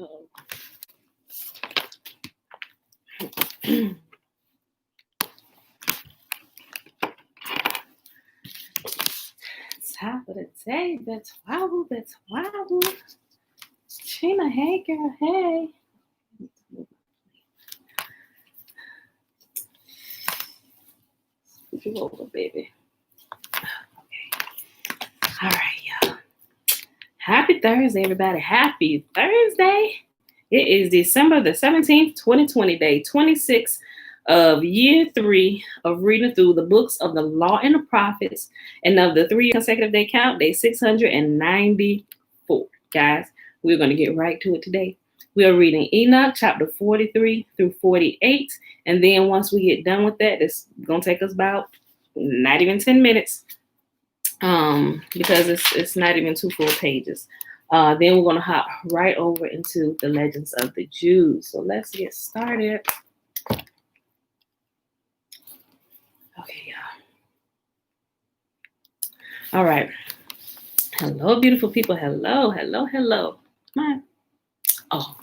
Top of the day, that's wobble. Trina, hey girl, hey. Put you over, baby. Okay. All right, y'all. Happy Thursday, everybody. Happy Thursday. It is December the 17th, 2020, day 26 of year 3 of reading through the books of the Law and the Prophets, and of the 3 consecutive day count, day 694. Guys, we're going to get right to it today. We are reading Enoch chapter 43 through 48, and then once we get done with that, it's going to take us about not even 10 minutes, because it's not even 2 full pages. Then we're going to hop right over into the Legends of the Jews. So let's get started. Okay, y'all. All right. Hello, beautiful people. Hello. Come on. Oh.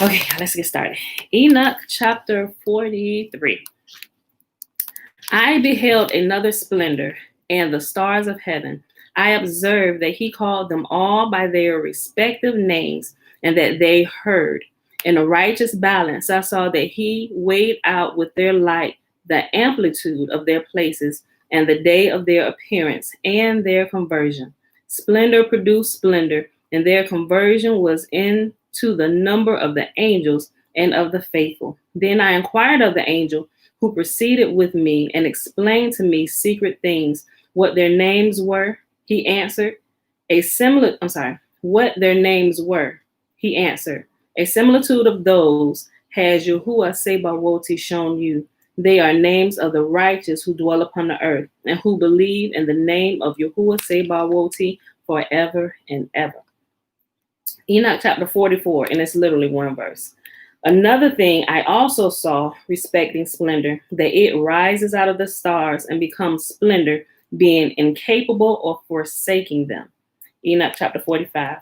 Okay, let's get started. Enoch chapter 43. I beheld another splendor, and the stars of heaven. I observed that he called them all by their respective names, and that they heard. In a righteous balance, I saw that he weighed out with their light the amplitude of their places, and the day of their appearance, and their conversion. Splendor produced splendor, and their conversion was into the number of the angels and of the faithful. Then I inquired of the angel who proceeded with me, and explained to me secret things, what their names were. He answered, what their names were. He answered, a similitude of those has Yahuah Sabaoth shown you. They are names of the righteous who dwell upon the earth, and who believe in the name of Yahuah Sabaoth forever and ever. Enoch chapter 44, and it's literally one verse. Another thing I also saw respecting splendor, that it rises out of the stars and becomes splendor, being incapable of forsaking them. Enoch chapter 45.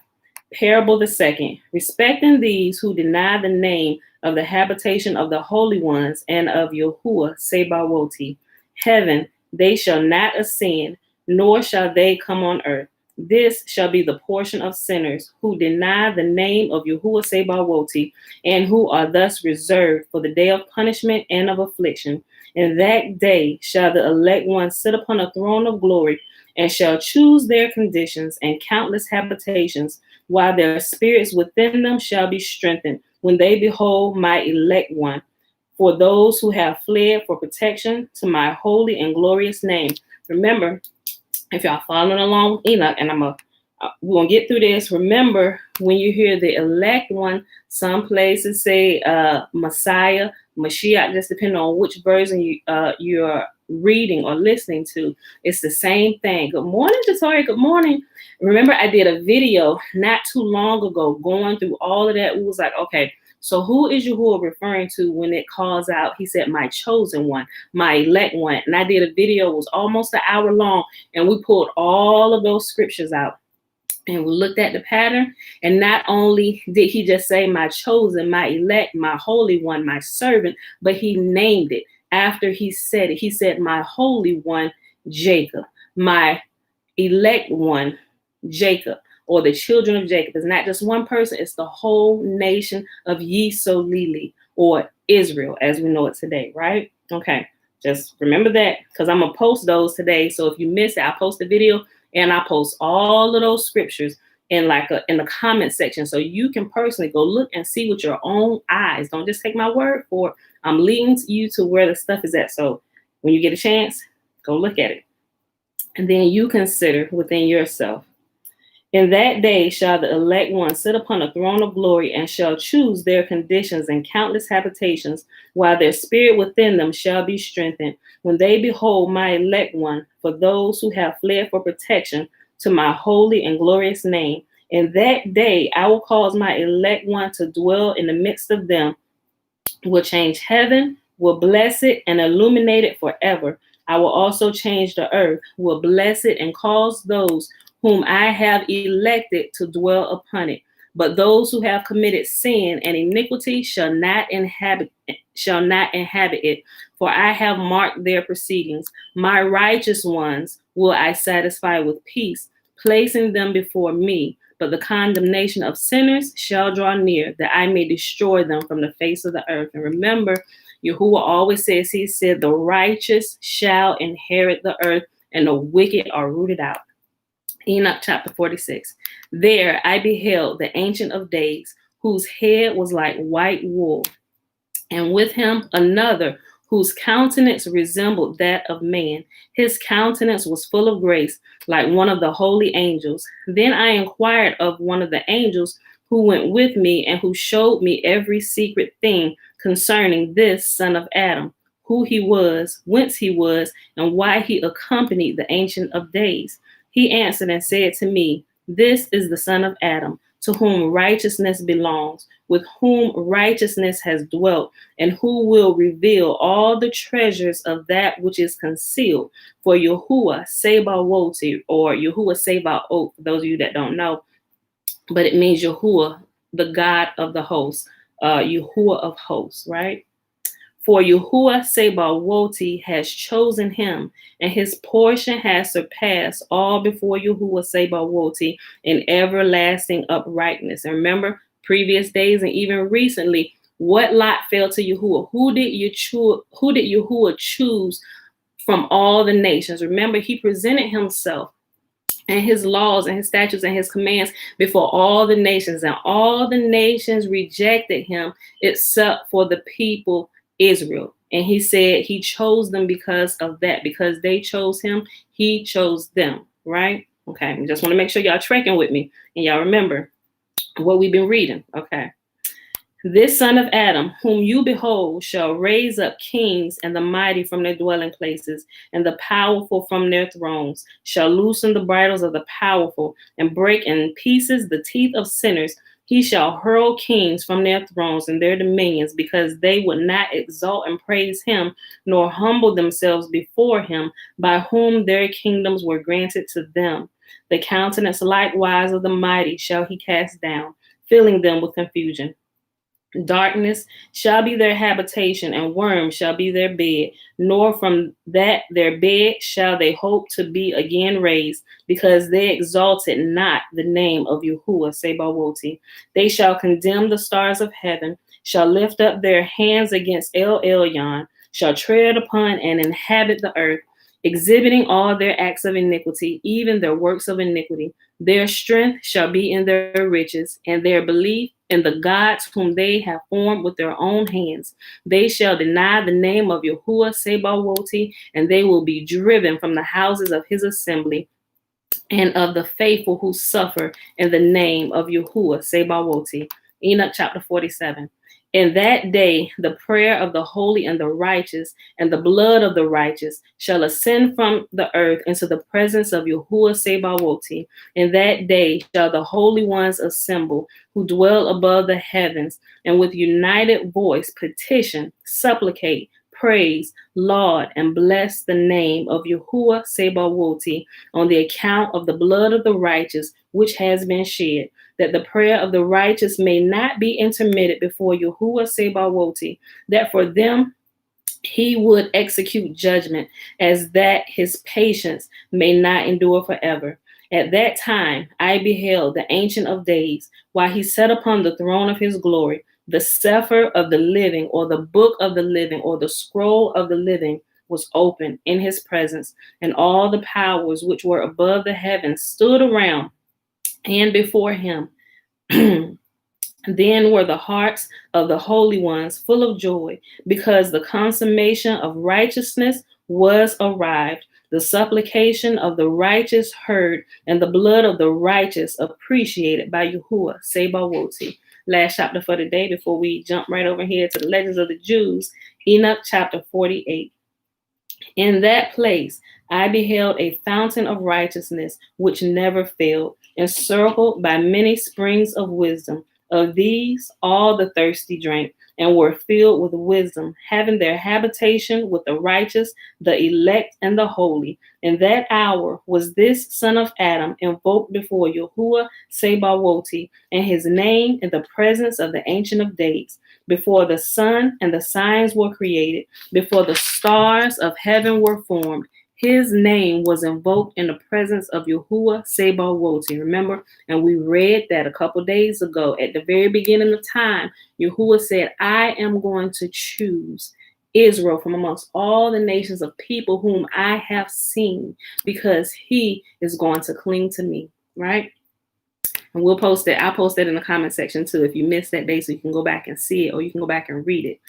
Parable the second, respecting these who deny the name of the habitation of the holy ones and of Yahuah Sabaoth. Heaven, they shall not ascend, nor shall they come on earth. This shall be the portion of sinners who deny the name of Yahuah Sabaoth, and who are thus reserved for the day of punishment and of affliction. In that day shall the elect ones sit upon a throne of glory, and shall choose their conditions and countless habitations, while their spirits within them shall be strengthened, when they behold my elect one, for those who have fled for protection to my holy and glorious name. Remember, if y'all following along with Enoch, and we're gonna get through this. Remember, when you hear the elect one, some places say Messiah, Mashiach, just depending on which version you're reading or listening to. It's the same thing. Good morning, Jatori. Good morning. Remember, I did a video not too long ago going through all of that. We was like, okay, so who is Yahuah referring to when it calls out? He said, my chosen one, my elect one. And I did a video, it was almost an hour long, and we pulled all of those scriptures out. And we looked at the pattern, and not only did he just say my chosen, my elect, my holy one, my servant, but he named it after he said it. He said, my holy one, Jacob, my elect one, Jacob, or the children of Jacob. It's not just one person, it's the whole nation of Yisolili, or Israel as we know it today, right? Okay, just remember that, because I'm going to post those today. So if you miss it, I'll post the video, and I post all of those scriptures in the comment section, so you can personally go look and see with your own eyes. Don't just take my word for it. I'm leading you to where the stuff is at. So when you get a chance, go look at it. And then you consider within yourself. In that day shall the elect one sit upon a throne of glory, and shall choose their conditions and countless habitations, while their spirit within them shall be strengthened, when they behold my elect one, for those who have fled for protection to my holy and glorious name. In that day I will cause my elect one to dwell in the midst of them, will change heaven, will bless it and illuminate it forever. I will also change the earth, will bless it and cause those whom I have elected to dwell upon it. But those who have committed sin and iniquity shall not inhabit it, for I have marked their proceedings. My righteous ones will I satisfy with peace, placing them before me. But the condemnation of sinners shall draw near, that I may destroy them from the face of the earth. And remember, Yahuah always says, he said, the righteous shall inherit the earth, and the wicked are rooted out. Enoch chapter 46. There I beheld the Ancient of Days, whose head was like white wool, and with him another whose countenance resembled that of man. His countenance was full of grace, like one of the holy angels. Then I inquired of one of the angels who went with me and who showed me every secret thing concerning this son of Adam, who he was, whence he was, and why he accompanied the Ancient of Days. He answered and said to me, this is the son of Adam, to whom righteousness belongs, with whom righteousness has dwelt, and who will reveal all the treasures of that which is concealed. For Yahuah Sabaoth, or Yahuah Sabaoth, for those of you that don't know, but it means Yahuah, the God of the hosts, Yahuah of hosts, right? For Yahuah Sabaoth has chosen him, and his portion has surpassed all before Yahuah Sabaoth in everlasting uprightness. And remember, previous days and even recently, what lot fell to Yahuah? Who did Yahuah choose from all the nations? Remember, he presented himself and his laws and his statutes and his commands before all the nations, and all the nations rejected him except for the people Israel. And he said he chose them because of that, because they chose him, he chose them, right? Okay, I just want to make sure y'all trekking with me and y'all remember what we've been reading. Okay. This son of Adam, whom you behold, shall raise up kings and the mighty from their dwelling places, and the powerful from their thrones, shall loosen the bridles of the powerful, and break in pieces the teeth of sinners. He shall hurl kings from their thrones and their dominions, because they would not exalt and praise him, nor humble themselves before him, by whom their kingdoms were granted to them. The countenance likewise of the mighty shall he cast down, filling them with confusion. Darkness shall be their habitation, and worms shall be their bed, nor from that their bed shall they hope to be again raised, because they exalted not the name of Yahuah Sabaoth. They shall condemn the stars of heaven, shall lift up their hands against El Elyon, shall tread upon and inhabit the earth, exhibiting all their acts of iniquity, even their works of iniquity. Their strength shall be in their riches, and their belief in the gods whom they have formed with their own hands. They shall deny the name of Yahuah Sabaoth, and they will be driven from the houses of his assembly, and of the faithful who suffer in the name of Yahuah Sabaoth. Enoch chapter 47. In that day, the prayer of the holy and the righteous, and the blood of the righteous, shall ascend from the earth into the presence of Yahuah Sabaoth. In that day shall the holy ones assemble, who dwell above the heavens, and with united voice petition, supplicate, praise, laud, and bless the name of Yahuah Sabaoth on the account of the blood of the righteous, which has been shed, that the prayer of the righteous may not be intermitted before Yahuah Sabaoth, that for them he would execute judgment, as that his patience may not endure forever. At that time I beheld the Ancient of Days, while he sat upon the throne of his glory. The Sefer of the living, or the book of the living, or the scroll of the living, was open in his presence, and all the powers which were above the heavens stood around and before him. Then were the hearts of the holy ones full of joy, because the consummation of righteousness was arrived, the supplication of the righteous heard, and the blood of the righteous appreciated by Yahuah Sabaoth. Last chapter for the day before we jump right over here to the Legends of the Jews, Enoch chapter 48. In that place I beheld a fountain of righteousness which never failed, encircled by many springs of wisdom. Of these all the thirsty drank. and were filled with wisdom, having their habitation with the righteous, the elect, and the holy. In that hour was this son of Adam invoked before Yahuah Sabaoth, and his name in the presence of the Ancient of Days, before the sun and the signs were created, before the stars of heaven were formed. His name was invoked in the presence of Yahuah Sabaoth. Remember, and we read that a couple days ago at the very beginning of time. Yahuah said, I am going to choose Israel from amongst all the nations of people whom I have seen, because he is going to cling to me, right? And we'll post it. I'll post that in the comment section too if you missed that day, so you can go back and see it, or you can go back and read it.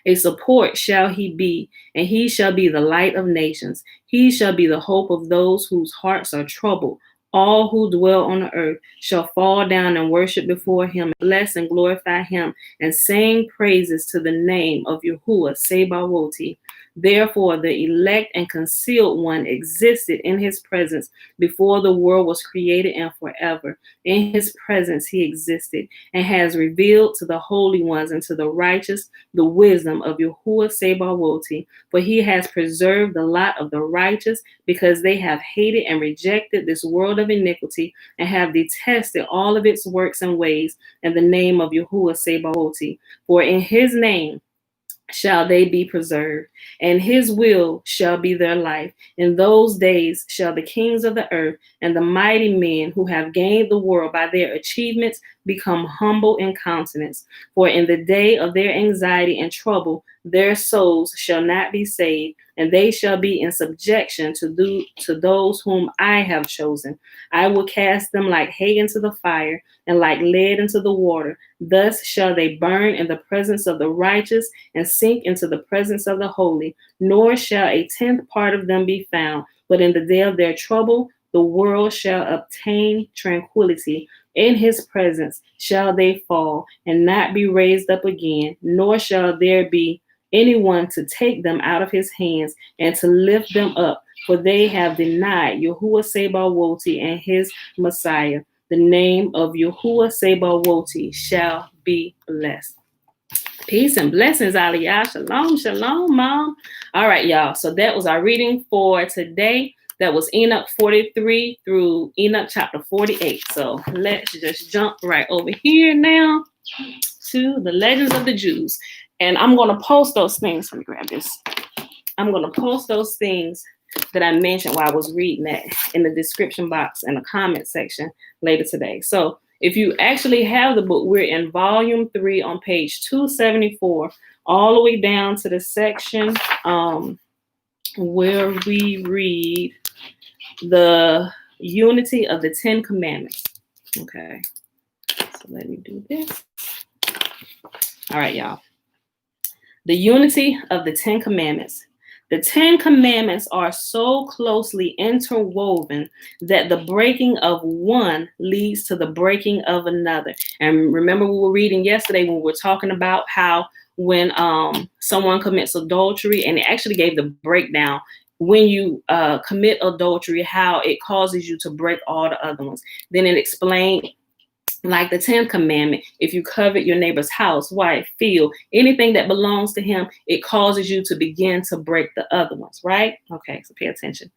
A support shall he be, and he shall be the light of nations. He shall be the hope of those whose hearts are troubled. All who dwell on the earth shall fall down and worship before him, bless and glorify him, and sing praises to the name of Yahuah Sabaoth. Therefore, the elect and concealed one existed in his presence before the world was created and forever. In his presence he existed, and has revealed to the holy ones and to the righteous the wisdom of Yahuah Sabaoth. For he has preserved the lot of the righteous, because they have hated and rejected this world of iniquity, and have detested all of its works and ways, in the name of Yahuah Sabaoth. For in his name shall they be preserved, and his will shall be their life. In those days shall the kings of the earth and the mighty men who have gained the world by their achievements become humble in countenance. For in the day of their anxiety and trouble, their souls shall not be saved, and they shall be in subjection to those whom I have chosen. I will cast them like hay into the fire, and like lead into the water. Thus shall they burn in the presence of the righteous, and sink into the presence of the holy. Nor shall a tenth part of them be found. But in the day of their trouble, the world shall obtain tranquility. In his presence shall they fall, and not be raised up again. Nor shall there be anyone to take them out of his hands, and to lift them up. For they have denied Yahuah Sabaoth and his Messiah. The name of Yahuah Sabaoth shall be blessed. Peace and blessings, Aliyah. Shalom, shalom, Mom. All right, y'all. So that was our reading for today. That was Enoch 43 through Enoch chapter 48. So let's just jump right over here now to the Legends of the Jews. And I'm going to post those things. Let me grab this. I'm going to post those things that I mentioned while I was reading that in the description box and the comment section later today. So if you actually have the book, we're in volume 3 on page 274, all the way down to the section where we read the unity of the 10 commandments. Okay, so let me do this. All right, y'all. The unity of the 10 commandments. The 10 commandments are so closely interwoven that the breaking of one leads to the breaking of another. And remember, we were reading yesterday when we were talking about how when someone commits adultery, and it actually gave the breakdown, when you commit adultery, how it causes you to break all the other ones. Then it explained, like the 10th commandment, if you covet your neighbor's house, wife, field, anything that belongs to him, it causes you to begin to break the other ones, right? Okay, so pay attention.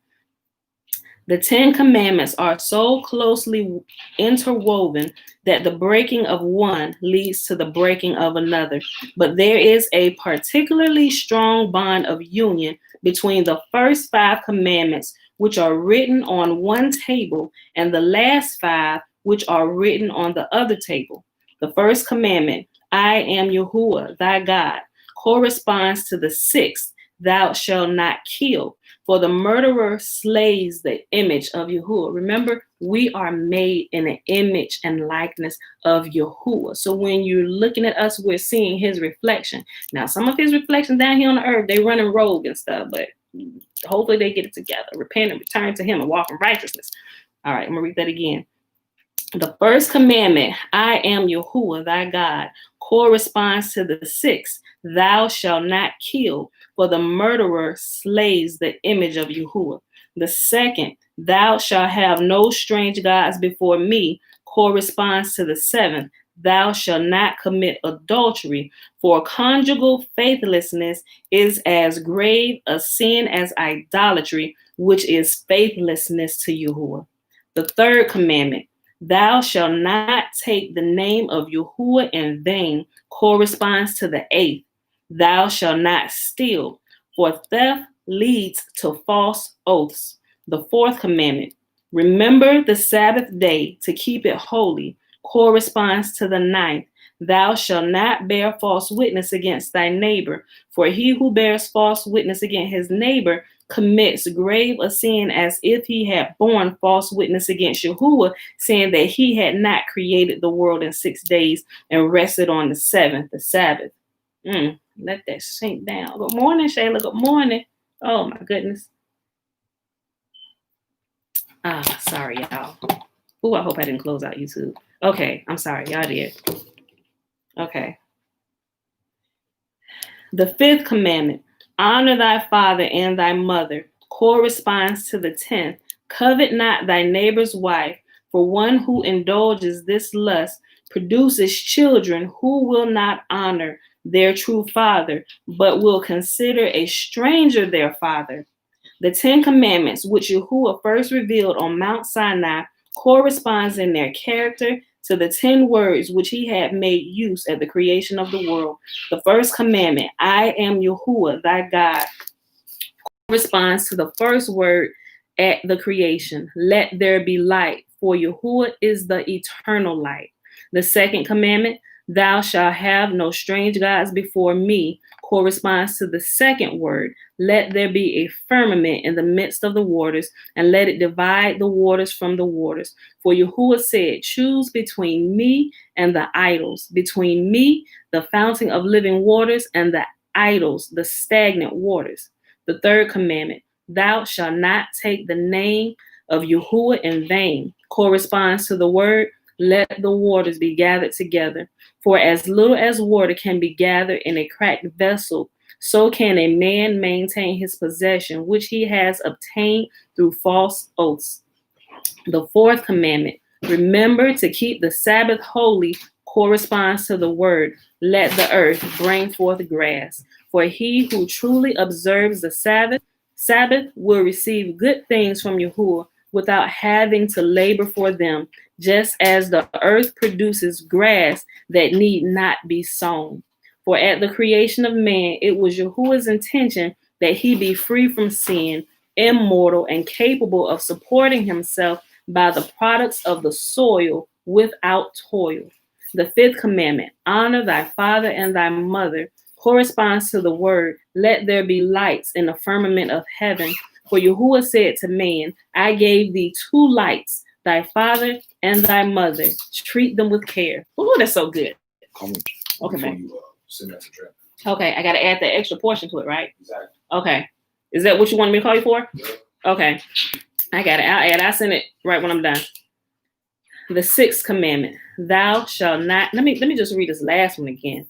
The 10 commandments are so closely interwoven that the breaking of one leads to the breaking of another. But there is a particularly strong bond of union between the first 5 commandments, which are written on one table, and the last 5, which are written on the other table. The first commandment, I am Yahuah, thy God, corresponds to the 6th, thou shalt not kill. For the murderer slays the image of Yahuah. Remember, we are made in an image and likeness of Yahuah. So when you're looking at us, we're seeing his reflection. Now, some of his reflections down here on the earth, they running rogue and stuff, but hopefully they get it together. Repent and return to him and walk in righteousness. All right, I'm going to read that again. The first commandment, I am Yahuah, thy God, corresponds to the 6th, thou shalt not kill, for the murderer slays the image of Yahuah. The second, thou shalt have no strange gods before me, corresponds to the 7th, thou shalt not commit adultery, for conjugal faithlessness is as grave a sin as idolatry, which is faithlessness to Yahuwah. The third commandment, thou shalt not take the name of Yahuwah in vain, corresponds to the eighth, thou shalt not steal, for theft leads to false oaths. The fourth commandment, remember the Sabbath day to keep it holy, corresponds to the ninth, thou shalt not bear false witness against thy neighbor, for he who bears false witness against his neighbor commits grave a sin as if he had borne false witness against Yahuwah, saying that he had not created the world in 6 days and rested on the seventh, the Sabbath. Let that sink down. Good morning, Shayla. Good morning. Oh, my goodness. Sorry, y'all. Oh, I hope I didn't close out YouTube. Okay, I'm sorry. Y'all did. Okay. The fifth commandment, honor thy father and thy mother, corresponds to the 10th. Covet not thy neighbor's wife, for one who indulges this lust produces children who will not honor their true father, but will consider a stranger their father. The 10 commandments, which Yahuwah first revealed on Mount Sinai, corresponds in their character to the 10 words which he had made use at the creation of the world. The first commandment, I am Yahuwah, thy God, corresponds to the first word at the creation, let there be light, for Yahuwah is the eternal light. The second commandment, thou shalt have no strange gods before me, corresponds to the second word, let there be a firmament in the midst of the waters, and let it divide the waters from the waters. For Yahuwah said, choose between me and the idols, between me, the fountain of living waters, and the idols, the stagnant waters. The third commandment, thou shalt not take the name of Yahuwah in vain, corresponds to the word, let the waters be gathered together. For as little as water can be gathered in a cracked vessel, so can a man maintain his possession, which he has obtained through false oaths. The fourth commandment, remember to keep the Sabbath holy, corresponds to the word, let the earth bring forth grass. For he who truly observes the Sabbath will receive good things from Yahuwah without having to labor for them, just as the earth produces grass that need not be sown. For at the creation of man, it was Yahuwah's intention that he be free from sin, immortal, and capable of supporting himself by the products of the soil without toil. The fifth commandment, honor thy father and thy mother, corresponds to the word, let there be lights in the firmament of heaven. For Yahuwah said to man, I gave thee 2 lights, thy father and thy mother. Treat them with care. Oh, that's so good. Okay, man. Okay, I got to add that extra portion to it, right? Exactly. Okay. Is that what you wanted me to call you for? Yeah. Okay. I got it. I'll send it right when I'm done. The sixth commandment, thou shalt not. Let me just read this last one again.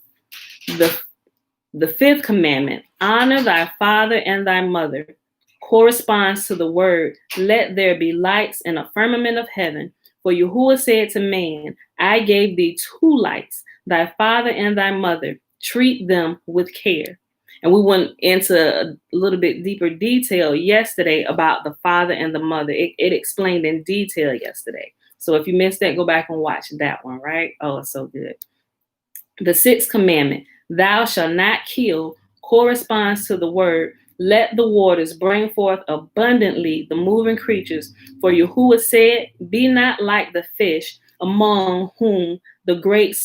The fifth commandment, honor thy father and thy mother, corresponds to the word, let there be lights in a firmament of heaven. For Yahuwah said to man, I gave thee 2 lights, thy father and thy mother. Treat them with care. And we went into a little bit deeper detail yesterday about the father and the mother. It explained in detail yesterday. So if you missed that, go back and watch that one, right? Oh, it's so good. The sixth commandment, thou shalt not kill, corresponds to the word, let the waters bring forth abundantly the moving creatures. For Yahuwah said, be not like the fish among whom the great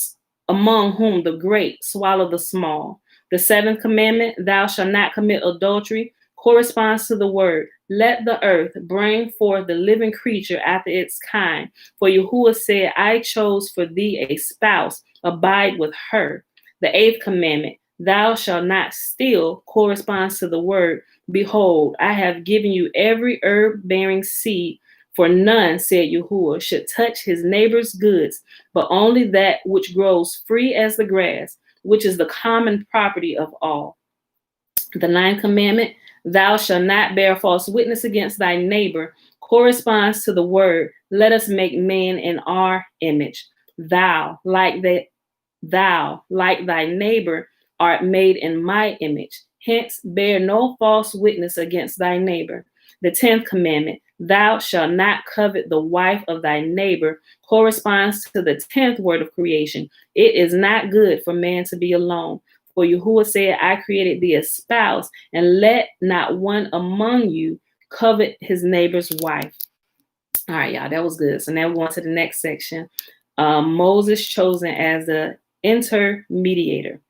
swallow the small. The seventh commandment, thou shalt not commit adultery, corresponds to the word, let the earth bring forth the living creature after its kind. For Yahuwah said, I chose for thee a spouse, abide with her. The eighth commandment, thou shalt not steal, corresponds to the word, behold, I have given you every herb-bearing seed, for none, said Yahuwah, should touch his neighbor's goods, but only that which grows free as the grass, which is the common property of all. The ninth commandment, thou shalt not bear false witness against thy neighbor, corresponds to the word, let us make man in our image. Thou, like thy neighbor, art made in my image. Hence, bear no false witness against thy neighbor. The 10th commandment, thou shalt not covet the wife of thy neighbor, corresponds to the 10th word of creation. It is not good for man to be alone. For Yahuah said, I created thee a spouse, and let not one among you covet his neighbor's wife. All right, y'all, that was good. So now we're on to the next section. Moses chosen as the intermediator.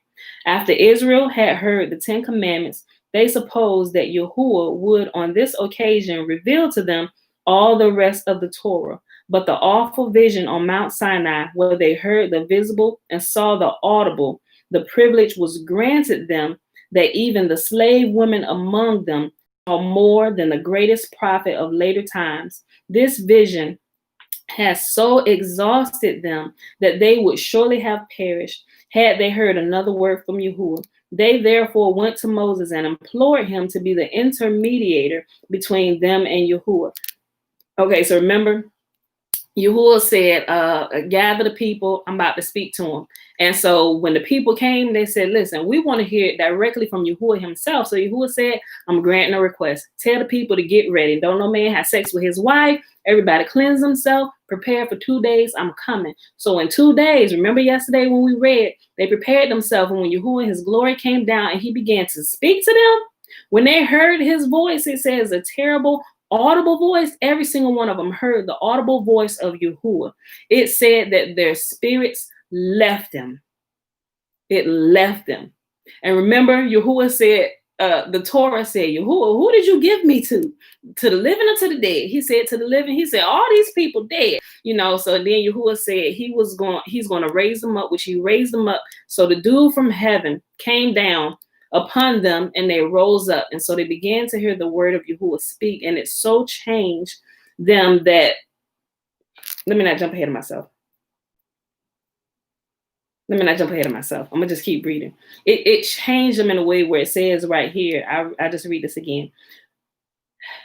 After Israel had heard the 10 commandments, they supposed that Yahuah would on this occasion reveal to them all the rest of the Torah. But the awful vision on Mount Sinai, where they heard the visible and saw the audible, the privilege was granted them that even the slave women among them saw more than the greatest prophet of later times. This vision has so exhausted them that they would surely have perished had they heard another word from Yahuah. They therefore went to Moses and implored him to be the intermediator between them and Yahuah. Okay, so remember, Yahuah said, gather the people, I'm about to speak to them. And so when the people came, they said, listen, we want to hear it directly from Yahuah himself. So Yahuah said, I'm granting a request. Tell the people to get ready. Don't no man have sex with his wife. Everybody cleanse themselves. Prepare for 2 days. I'm coming. So in 2 days, remember yesterday when we read, they prepared themselves. And when Yahuah and his glory came down and he began to speak to them, when they heard his voice, it says a terrible audible voice. Every single one of them heard the audible voice of Yahuah. It said that their spirits left them. It left them. And remember, Yahuah said, the Torah said, Yahuah, who did you give me to? To the living or to the dead? He said to the living. He said, all these people dead. So then Yahuah said he's going to raise them up, which he raised them up. So the dew from heaven came down upon them and they rose up. And so they began to hear the word of Yahuah speak. And it so changed them that, let me not jump ahead of myself. I'm going to just keep reading. It changed them in a way where it says right here, I just read this again.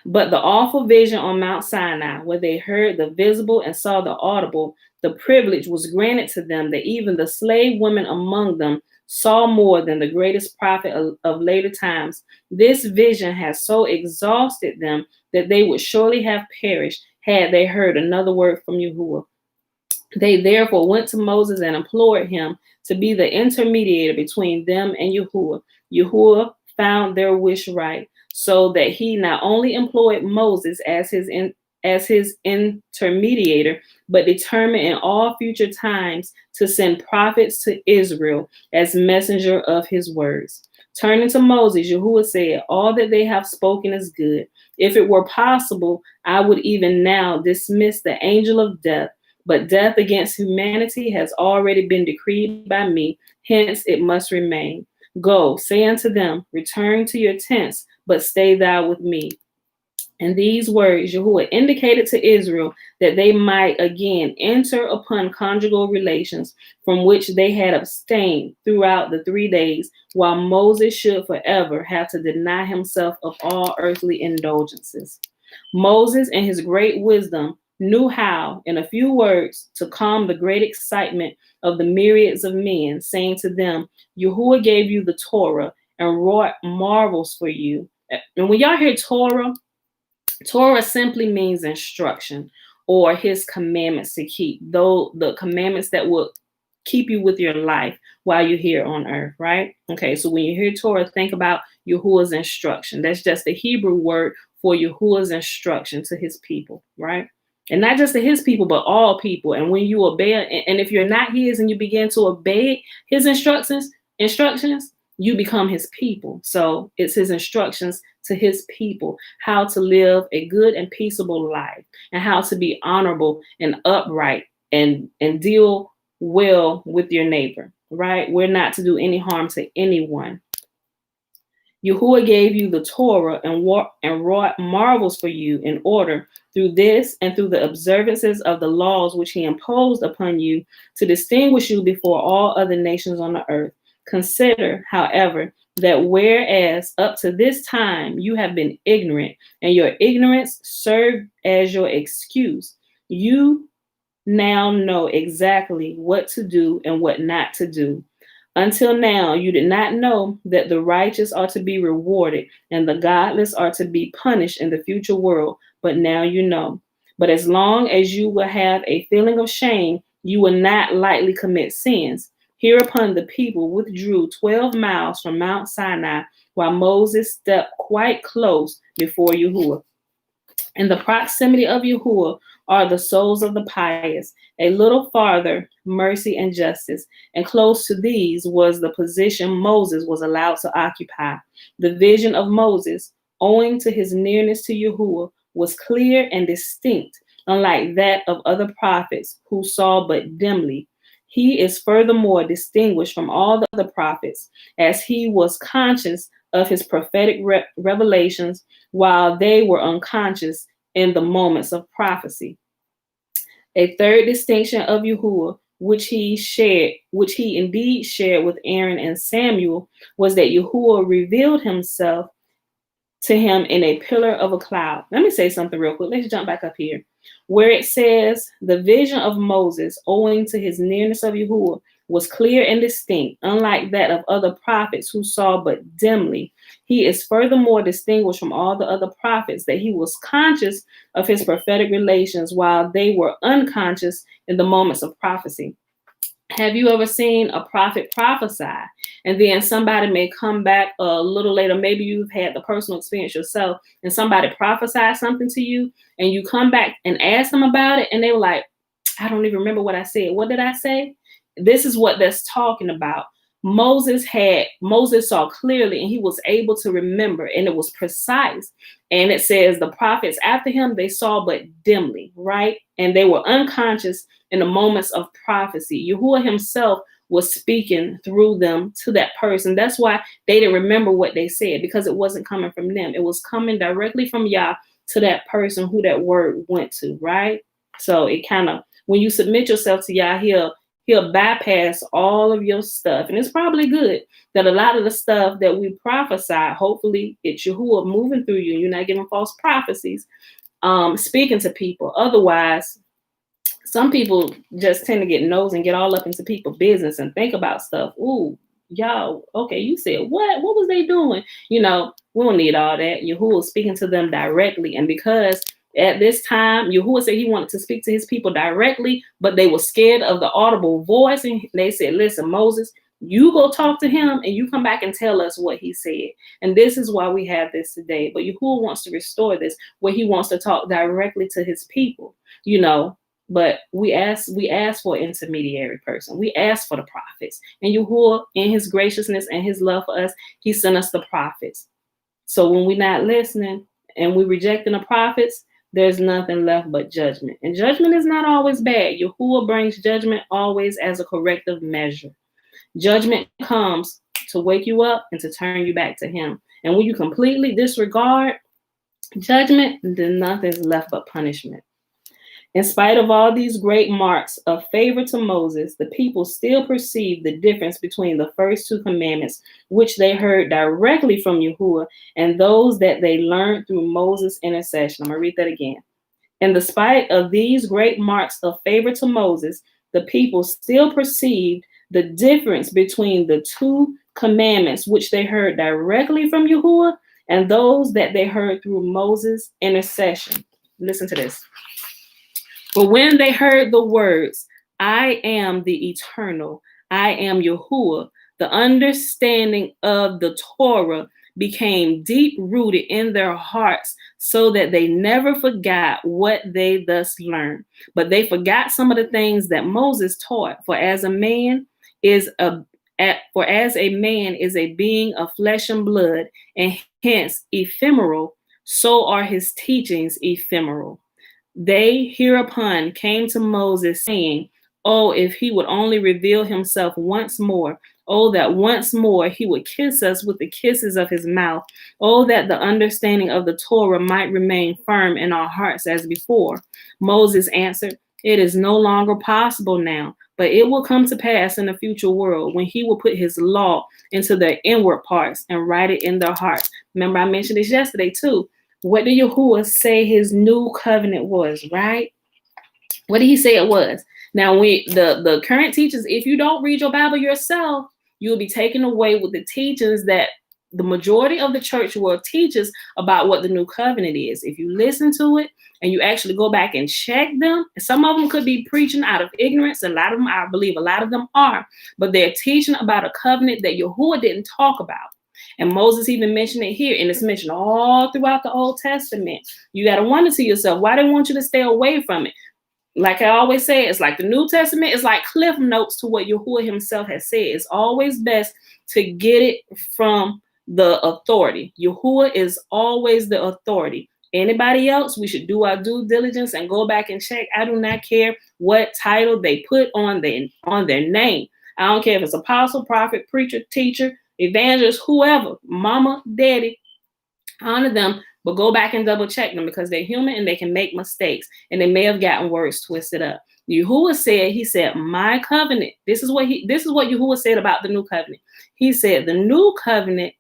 But the awful vision on Mount Sinai, where they heard the visible and saw the audible, the privilege was granted to them that even the slave women among them saw more than the greatest prophet of later times. This vision has so exhausted them that they would surely have perished had they heard another word from Yahuah. They therefore went to Moses and implored him to be the intermediator between them and Yahuah. Yahuah found their wish right, so that he not only employed Moses as his intermediator, but determined in all future times to send prophets to Israel as messenger of his words. Turning to Moses, Yahuah said, all that they have spoken is good. If it were possible, I would even now dismiss the angel of death, but death against humanity has already been decreed by me, hence it must remain. Go, say unto them, return to your tents, but stay thou with me. And these words Yahuah indicated to Israel that they might again enter upon conjugal relations from which they had abstained throughout the 3 days, while Moses should forever have to deny himself of all earthly indulgences. Moses, in his great wisdom, knew how, in a few words, to calm the great excitement of the myriads of men, saying to them, Yahuah gave you the Torah and wrought marvels for you. And when y'all hear Torah, Torah simply means instruction or his commandments to keep, though the commandments that will keep you with your life while you're here on earth, right? Okay, so when you hear Torah, think about Yahuah's instruction. That's just the Hebrew word for Yahuah's instruction to his people, right? And not just to his people, but all people. And when you obey, and if you're not his and you begin to obey his instructions, you become his people. So it's his instructions to his people, how to live a good and peaceable life, and how to be honorable and upright and deal well with your neighbor, right? We're not to do any harm to anyone. Yahuah gave you the Torah and wrought marvels for you in order through this and through the observances of the laws which he imposed upon you to distinguish you before all other nations on the earth. Consider, however, that whereas up to this time you have been ignorant and your ignorance served as your excuse, you now know exactly what to do and what not to do. Until now, you did not know that the righteous are to be rewarded and the godless are to be punished in the future world, but now you know. But as long as you will have a feeling of shame, you will not lightly commit sins. Hereupon the people withdrew 12 miles from Mount Sinai while Moses stepped quite close before Yahuah. In the proximity of Yahuah are the souls of the pious. A little farther, mercy and justice. And close to these was the position Moses was allowed to occupy. The vision of Moses, owing to his nearness to Yahuah, was clear and distinct, unlike that of other prophets who saw but dimly. He is furthermore distinguished from all the other prophets, as he was conscious of his prophetic revelations while they were unconscious in the moments of prophecy. A third distinction of Yahuah, which he indeed shared with Aaron and Samuel, was that Yahuah revealed himself to him in a pillar of a cloud. Let me say something real quick. Let's jump back up here. Where it says, the vision of Moses, owing to his nearness of Yahuah, was clear and distinct, unlike that of other prophets who saw but dimly. He is furthermore distinguished from all the other prophets that he was conscious of his prophetic relations while they were unconscious in the moments of prophecy. Have you ever seen a prophet prophesy and then somebody may come back a little later? Maybe you've had the personal experience yourself and somebody prophesied something to you and you come back and ask them about it and they were like, I don't even remember what I said. What did I say? This is what that's talking about. Moses saw clearly and he was able to remember and it was precise. And it says the prophets after him, they saw but dimly, right? And they were unconscious in the moments of prophecy. Yahuah himself was speaking through them to that person. That's why they didn't remember what they said, because it wasn't coming from them. It was coming directly from Yah to that person who that word went to, right? So it kind of, when you submit yourself to Yah, he'll bypass all of your stuff. And it's probably good that a lot of the stuff that we prophesy, hopefully it's Yahuah moving through you. You're not giving false prophecies, speaking to people. Otherwise, some people just tend to get nosy and get all up into people's business and think about stuff. Ooh, y'all, okay, you said what? What was they doing? You know, we don't need all that. Yahuah speaking to them directly. And because at this time, Yahuah said he wanted to speak to his people directly, but they were scared of the audible voice. And they said, listen, Moses, you go talk to him and you come back and tell us what he said. And this is why we have this today. But Yahuah wants to restore this, where he wants to talk directly to his people, you know. But we ask for an intermediary person. We ask for the prophets. And Yahuah, in his graciousness and his love for us, he sent us the prophets. So when we're not listening and we're rejecting the prophets, there's nothing left but judgment. And judgment is not always bad. Yahuah brings judgment always as a corrective measure. Judgment comes to wake you up and to turn you back to him. And when you completely disregard judgment, then nothing's left but punishment. In spite of all these great marks of favor to Moses, the people still perceived the difference between the first two commandments, which they heard directly from Yahuah, and those that they learned through Moses' intercession. I'm going to read that again. In the spite of these great marks of favor to Moses, the people still perceived the difference between the two commandments, which they heard directly from Yahuah, and those that they heard through Moses' intercession. Listen to this. But when they heard the words, I am the eternal, I am Yahuah, the understanding of the Torah became deep-rooted in their hearts so that they never forgot what they thus learned. But they forgot some of the things that Moses taught. For as a man is a being of flesh and blood, and hence ephemeral, so are his teachings ephemeral. They hereupon came to Moses, saying, oh, if he would only reveal himself once more. Oh, that once more he would kiss us with the kisses of his mouth. Oh, that the understanding of the Torah might remain firm in our hearts as before. Moses answered, it is no longer possible now, but it will come to pass in the future world when he will put his law into their inward parts and write it in their hearts. Remember, I mentioned this yesterday too. What did Yahuah say his new covenant was, right? What did he say it was? Now, the current teachers, if you don't read your Bible yourself, you'll be taken away with the teachings that the majority of the church world teaches about what the new covenant is. If you listen to it and you actually go back and check them, some of them could be preaching out of ignorance. A lot of them, I believe, a lot of them are, but they're teaching about a covenant that Yahuah didn't talk about. And Moses even mentioned it here, and it's mentioned all throughout the Old Testament. You got to wonder to yourself, why they want you to stay away from it? Like I always say, it's like the New Testament is like cliff notes to what Yahuah himself has said. It's always best to get it from the authority. Yahuah is always the authority. Anybody else, we should do our due diligence and go back and check. I do not care what title they put on their name. I don't care if it's apostle, prophet, preacher, teacher, evangelist, whoever, mama, daddy, honor them, but go back and double check them because they're human and they can make mistakes and they may have gotten words twisted up. Yahuah said, he said, my covenant, this is what Yahuah said about the new covenant. He said, the new covenant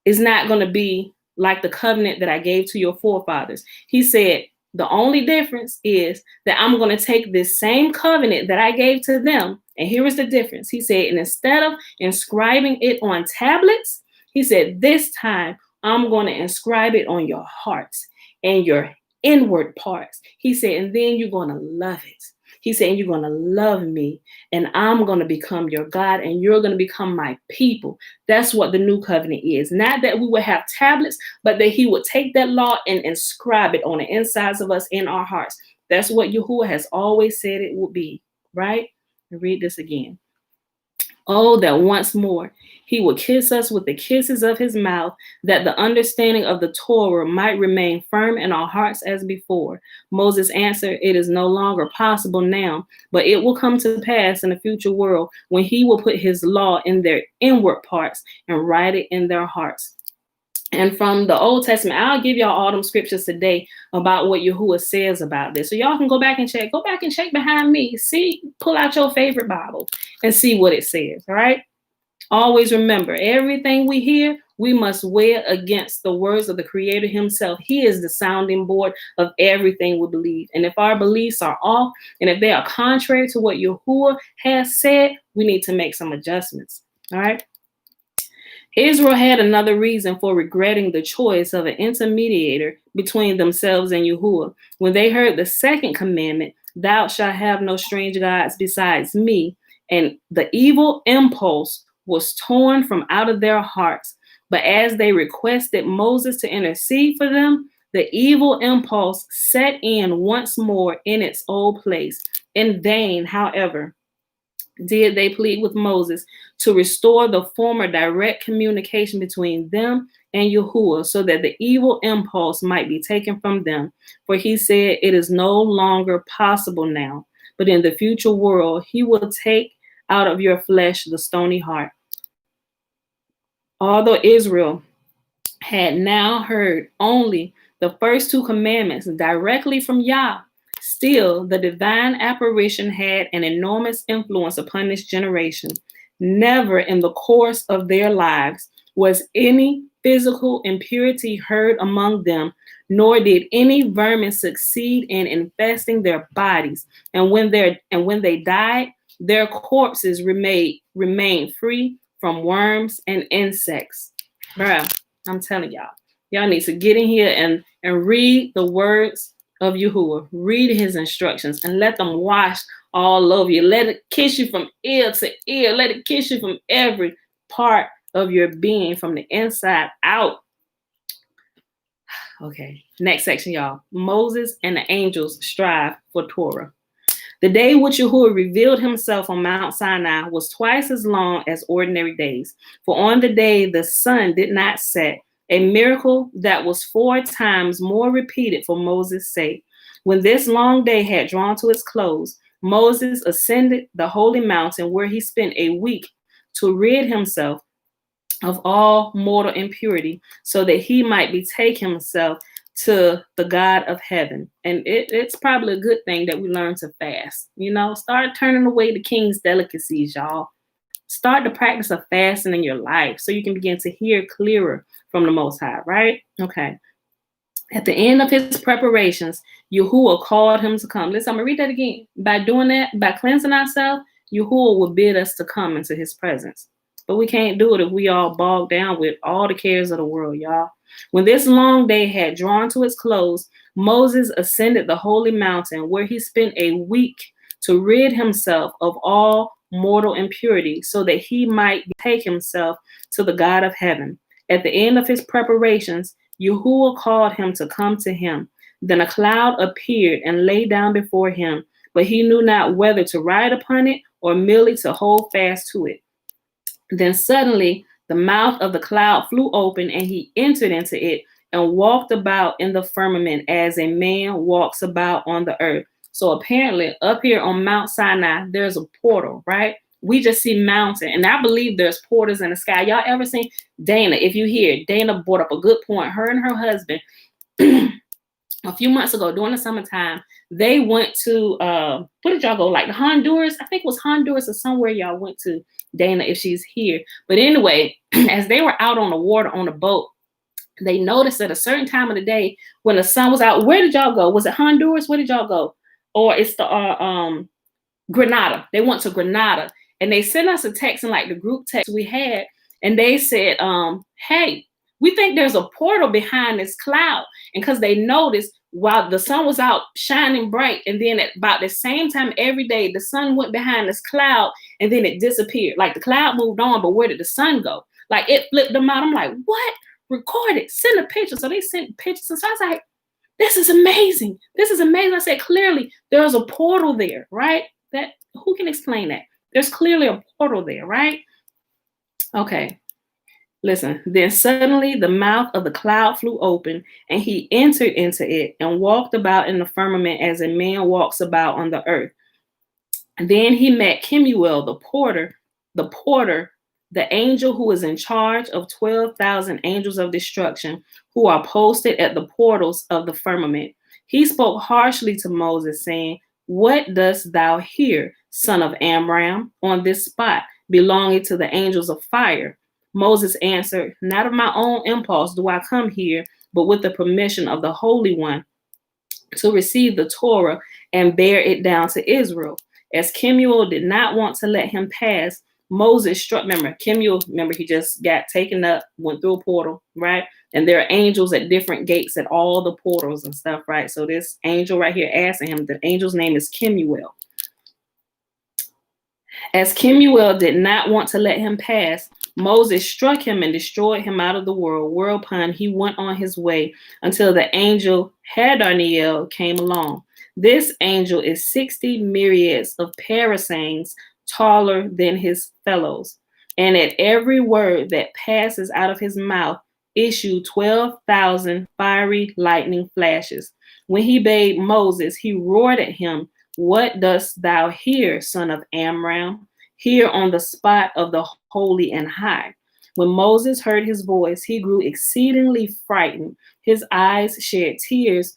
is not going to be like the covenant that I gave to your forefathers. He said, the only difference is that I'm going to take this same covenant that I gave to them. And here is the difference. He said, and instead of inscribing it on tablets, he said, this time I'm going to inscribe it on your hearts and your inward parts. He said, and then you're going to love it. He said, you're going to love me and I'm going to become your God and you're going to become my people. That's what the new covenant is. Not that we would have tablets, but that he would take that law and inscribe it on the insides of us in our hearts. That's what Yahuah has always said it would be, right? Read this again. Oh, that once more he would kiss us with the kisses of his mouth, that the understanding of the Torah might remain firm in our hearts as before. Moses answered, it is no longer possible now, but it will come to pass in the future world when he will put his law in their inward parts and write it in their hearts. And from the Old Testament, I'll give y'all all them scriptures today about what Yahuah says about this. So y'all can go back and check. Go back and check behind me. See, pull out your favorite Bible and see what it says, all right? Always remember, everything we hear, we must weigh it against the words of the Creator himself. He is the sounding board of everything we believe. And if our beliefs are off, and if they are contrary to what Yahuah has said, we need to make some adjustments, all right? Israel had another reason for regretting the choice of an intermediator between themselves and Yahuah. When they heard the second commandment, thou shalt have no strange gods besides me, and the evil impulse was torn from out of their hearts. But as they requested Moses to intercede for them, the evil impulse set in once more in its old place. In vain, however, did they plead with Moses to restore the former direct communication between them and Yahuah so that the evil impulse might be taken from them. For he said, it is no longer possible now, but in the future world, he will take out of your flesh the stony heart. Although Israel had now heard only the first two commandments directly from Yah, still, the divine apparition had an enormous influence upon this generation. Never in the course of their lives was any physical impurity heard among them, nor did any vermin succeed in infesting their bodies. And when they died, their corpses remained free from worms and insects. Bruh, I'm telling y'all need to get in here and read the words of Yahuah. Read his instructions and let them wash all over you. Let it kiss you from ear to ear. Let it kiss you from every part of your being, from the inside out. Okay, next section, y'all. Moses and the angels strive for Torah. The day which Yahuah revealed himself on Mount Sinai was twice as long as ordinary days. For on the day the sun did not set, a miracle that was 4 times more repeated for Moses' sake. When this long day had drawn to its close, Moses ascended the holy mountain where he spent a week to rid himself of all mortal impurity so that he might betake himself to the God of heaven. And it's probably a good thing that we learn to fast. You know, start turning away the king's delicacies, y'all. Start the practice of fasting in your life so you can begin to hear clearer from the Most High, right? Okay. At the end of his preparations, Yahuah called him to come. Listen, I'm going to read that again. By doing that, by cleansing ourselves, Yahuah will bid us to come into his presence. But we can't do it if we all bogged down with all the cares of the world, y'all. When this long day had drawn to its close, Moses ascended the holy mountain where he spent a week to rid himself of all mortal impurity so that he might take himself to the God of heaven. At the end of his preparations, Yahuah called him to come to him. Then a cloud appeared and lay down before him, but he knew not whether to ride upon it or merely to hold fast to it. Then suddenly the mouth of the cloud flew open, and he entered into it and walked about in the firmament as a man walks about on the earth. So apparently up here on Mount Sinai, there's a portal, right? We just see mountain, and I believe there's portals in the sky. Y'all ever seen Dana? If you hear, Dana brought up a good point. Her and her husband, a few months ago during the summertime, they went to, where did y'all go? Like the Honduras? I think it was Honduras or somewhere y'all went to, Dana, if she's here. But anyway, as they were out on the water on a boat, they noticed at a certain time of the day when the sun was out. Where did y'all go? Was it Honduras? Where did y'all go? Or it's the Grenada. They went to Grenada. And they sent us a text in like the group text we had. And they said, hey, we think there's a portal behind this cloud. And because they noticed while the sun was out shining bright, and then at about the same time every day, the sun went behind this cloud and then it disappeared. Like the cloud moved on, but where did the sun go? Like it flipped them out. I'm like, what? Record it. Send a picture. So they sent pictures. And so I was like, this is amazing. This is amazing. I said, clearly there's a portal there, right? That who can explain that? There's clearly a portal there, right? Okay. Listen, then suddenly the mouth of the cloud flew open, and he entered into it and walked about in the firmament as a man walks about on the earth. And then he met Kemuel, the porter, the angel who is in charge of 12,000 angels of destruction who are posted at the portals of the firmament. He spoke harshly to Moses, saying, what dost thou here, son of Amram, on this spot belonging to the angels of fire? Moses answered, not of my own impulse do I come here, but with the permission of the Holy One to receive the Torah and bear it down to Israel. As Kemuel did not want to let him pass, Moses struck, Kemuel, he just got taken up, went through a portal, right? And there are angels at different gates at all the portals and stuff, right? So this angel right here asking him, the angel's name is Kemuel. As Kemuel did not want to let him pass, Moses struck him and destroyed him out of the world, whereupon he went on his way until the angel Hadarniel came along. This angel is 60 myriads of parasangs taller than his fellows, and at every word that passes out of his mouth issue 12,000 fiery lightning flashes. When he bade Moses, he roared at him, what dost thou here, son of Amram? Here on the spot of the holy and high. When Moses heard his voice, he grew exceedingly frightened. His eyes shed tears,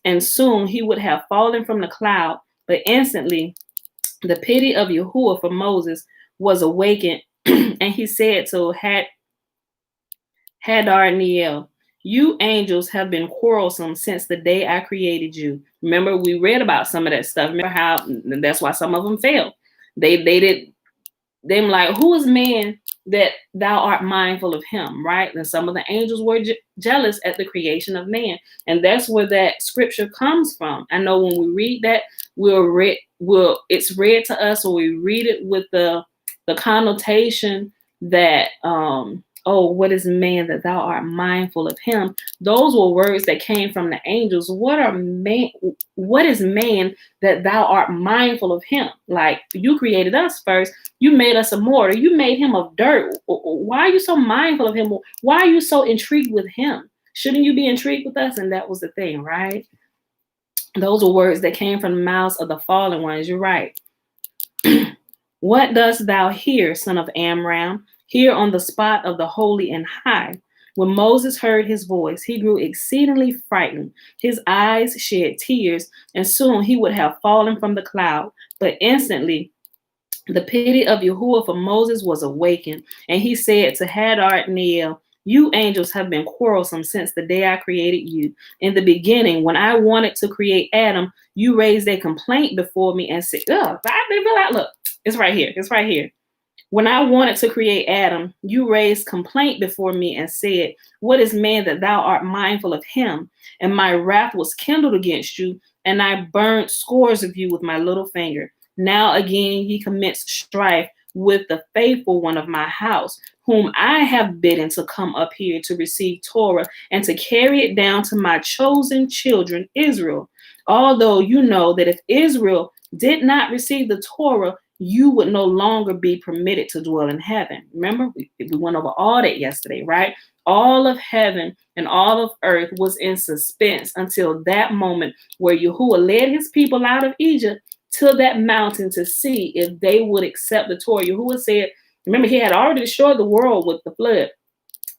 and soon he would have fallen from the cloud. But instantly, the pity of Yahuah for Moses was awakened, and he said to Hadarniel, you angels have been quarrelsome since the day I created you. Remember, we read about some of that stuff. Remember how that's why some of them failed. They were like, who is man that thou art mindful of him, right? And some of the angels were jealous at the creation of man. And that's where that scripture comes from. I know when we read that, it's read to us, or we read it with the connotation that, oh, what is man that thou art mindful of him? Those were words that came from the angels. What is man that thou art mindful of him? Like, you created us first. You made us immortal. You made him of dirt. Why are you so mindful of him? Why are you so intrigued with him? Shouldn't you be intrigued with us? And that was the thing, right? Those were words that came from the mouths of the fallen ones. You're right. What dost thou here, son of Amram? Here on the spot of the holy and high. When Moses heard his voice, he grew exceedingly frightened. His eyes shed tears, and soon he would have fallen from the cloud. But instantly, the pity of Yahuah for Moses was awakened, and he said to Hadarniel, You angels have been quarrelsome since the day I created you. In the beginning, when I wanted to create Adam, you raised a complaint before me and said, "Oh, look, it's right here. It's right here. When I wanted to create Adam, you raised complaint before me and said, 'What is man that thou art mindful of him?' And my wrath was kindled against you, and I burned scores of you with my little finger. Now again ye commence strife with the faithful one of my house, whom I have bidden to come up here to receive Torah and to carry it down to my chosen children, Israel. Although you know that if Israel did not receive the Torah, you would no longer be permitted to dwell in heaven." Remember, we went over all that yesterday, right? All of heaven and all of earth was in suspense until that moment where Yahuah led his people out of Egypt to that mountain to see if they would accept the Torah. Yahuah said, remember, he had already destroyed the world with the flood.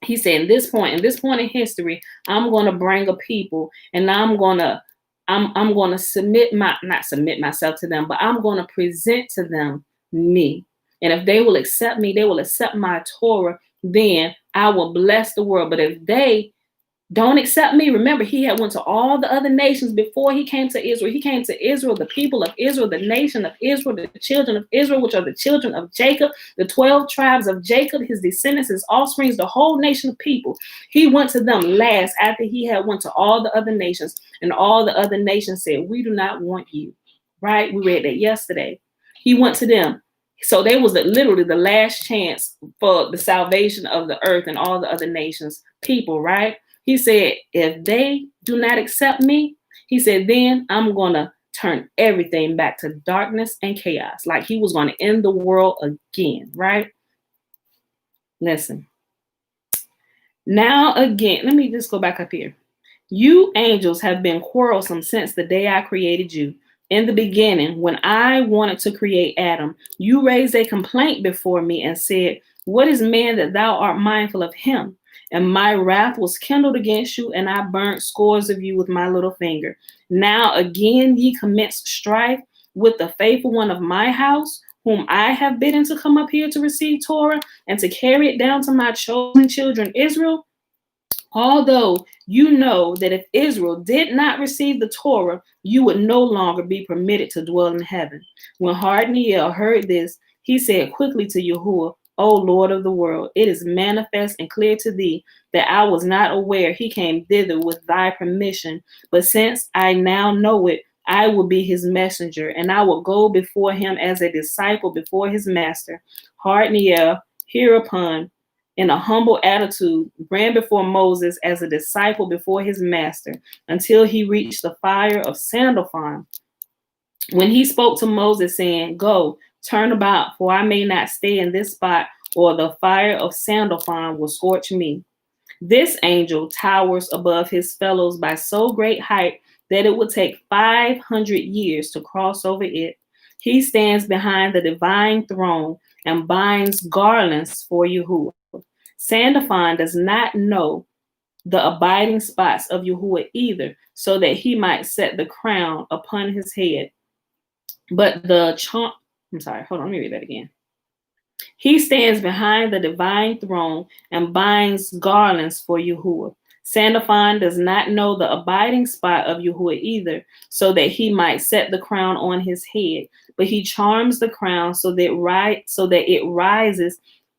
He said, in this point in history, I'm going to bring a people, and I'm going to not submit myself to them, but I'm going to present to them me. And if they will accept me, they will accept my Torah, then I will bless the world. But if they don't accept me, remember, he had went to all the other nations before he came to Israel. He came to Israel, the people of Israel, the nation of Israel, the children of Israel, which are the children of Jacob, the 12 tribes of Jacob, his descendants, his offsprings, the whole nation of people. He went to them last after he had went to all the other nations, and all the other nations said, "We do not want you." Right? We read that yesterday. He went to them. So they was literally the last chance for the salvation of the earth and all the other nations, people, right? He said, if they do not accept me, he said, then I'm going to turn everything back to darkness and chaos. Like he was going to end the world again, right? Listen. Now again, let me just go back up here. You angels have been quarrelsome since the day I created you. In the beginning, when I wanted to create Adam, you raised a complaint before me and said, "What is man that thou art mindful of him?" And my wrath was kindled against you, and I burnt scores of you with my little finger. Now again ye commence strife with the faithful one of my house, whom I have bidden to come up here to receive Torah and to carry it down to my chosen children Israel. Although you know that if Israel did not receive the Torah, you would no longer be permitted to dwell in heaven. When Hardniel heard this, he said quickly to Yahuah, "O Lord of the world, it is manifest and clear to thee that I was not aware he came thither with thy permission. But since I now know it, I will be his messenger, and I will go before him as a disciple before his master." Hardniel hereupon, in a humble attitude, ran before Moses as a disciple before his master until he reached the fire of Sandalphon. When he spoke to Moses, saying, "Go, turn about, for I may not stay in this spot, or the fire of Sandalphon will scorch me." This angel towers above his fellows by so great height that it would take 500 years to cross over it. He stands behind the divine throne and binds garlands for Yahuah. Sandalphon does not know the abiding spots of Yahuah either, so that he might set the crown upon his head. But hold on, let me read that again. He stands behind the divine throne and binds garlands for Yahuah. Sandalphon does not know the abiding spot of Yahuah either, so that he might set the crown on his head. But he charms the crown so that it rises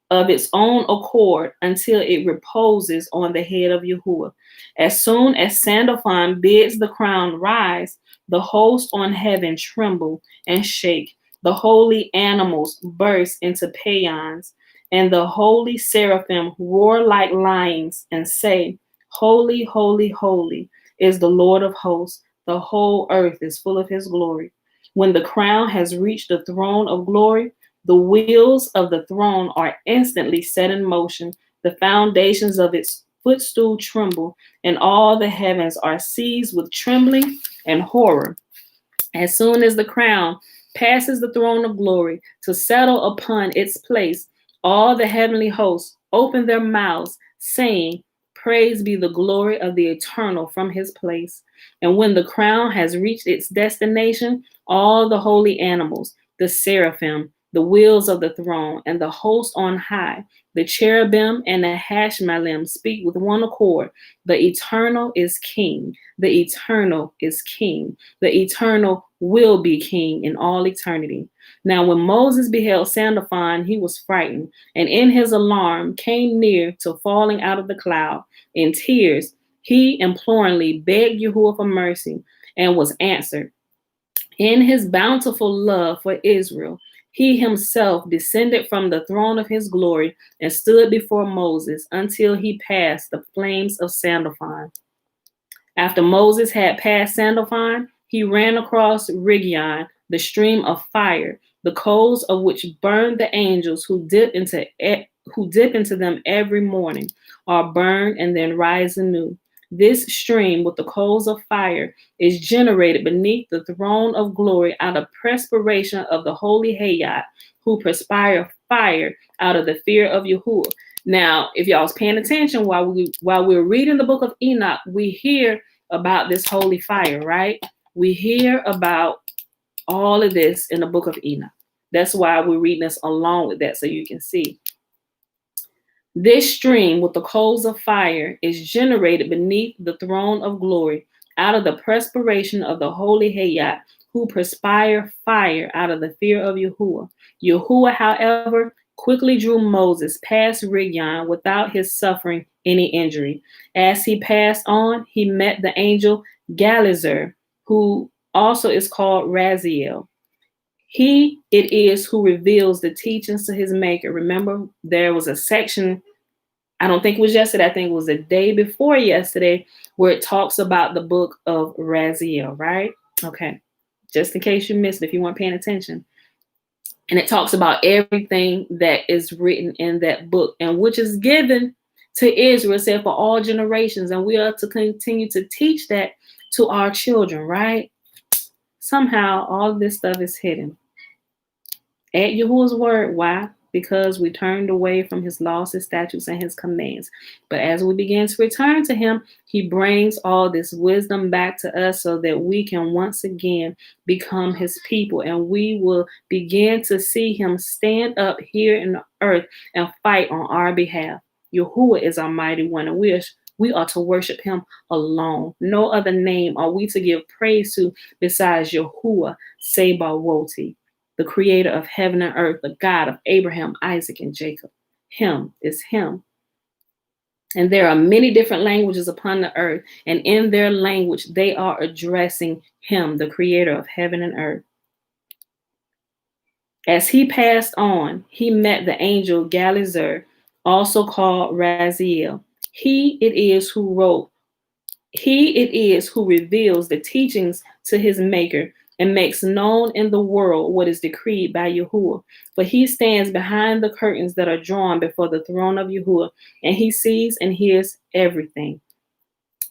of its own accord until it reposes on the head of Yahuah. As soon as Sandalphon bids the crown rise, the host on heaven tremble and shake. The holy animals burst into paeans, and the holy seraphim roar like lions and say, "Holy, holy, holy is the Lord of hosts. The whole earth is full of his glory." When the crown has reached the throne of glory, the wheels of the throne are instantly set in motion. The foundations of its footstool tremble, and all the heavens are seized with trembling and horror. As soon as the crown passes the throne of glory to settle upon its place, all the heavenly hosts open their mouths, saying, "Praise be the glory of the eternal from his place." And when the crown has reached its destination, all the holy animals, the seraphim, the wheels of the throne, and the host on high, The cherubim and the hashmalim speak with one accord. The eternal is king. The eternal is king. The eternal will be king in all eternity. Now, when Moses beheld Sandalphon, he was frightened, and in his alarm came near to falling out of the cloud. In tears, he imploringly begged Yahuah for mercy and was answered. In his bountiful love for Israel, he himself descended from the throne of his glory and stood before Moses until he passed the flames of Sandalphon. After Moses had passed Sandalphon, he ran across Rigyon, the stream of fire, the coals of which burned the angels who dip into them every morning, are burned and then rise anew. This stream with the coals of fire is generated beneath the throne of glory out of perspiration of the holy Hayat, who perspire fire out of the fear of Yahuah. Now, if y'all was paying attention while we're reading the book of Enoch, we hear about this holy fire, right? We hear about all of this in the book of Enoch. That's why we're reading this along with that, so you can see. This stream with the coals of fire is generated beneath the throne of glory out of the perspiration of the holy Hayat, who perspire fire out of the fear of Yahuah. Yahuah, however, quickly drew Moses past Rigyon without his suffering any injury. As he passed on, he met the angel Galizer, who also is called Raziel. He it is who reveals the teachings to his maker. Remember, there was a section, I don't think it was yesterday, I think it was the day before yesterday, where it talks about the book of Raziel, right? Okay, just in case you missed it, if you weren't paying attention. And it talks about everything that is written in that book, and which is given to Israel, said for all generations. And we are to continue to teach that to our children, right? Somehow all of this stuff is hidden. At Yahuwah's word, why? Because we turned away from his laws, his statutes, and his commands. But as we begin to return to him, he brings all this wisdom back to us so that we can once again become his people, and we will begin to see him stand up here in the earth and fight on our behalf. Yahuwah is our mighty one, and we are to worship him alone. No other name are we to give praise to besides Yahuwah Sabaoth, the creator of heaven and earth, the God of Abraham, Isaac, and Jacob. Him is him. And there are many different languages upon the earth, and in their language, they are addressing him, the creator of heaven and earth. As he passed on, he met the angel Galizer, also called Raziel. He it is who reveals the teachings to his maker and makes known in the world what is decreed by Yahuwah. For he stands behind the curtains that are drawn before the throne of Yahuwah, and he sees and hears everything.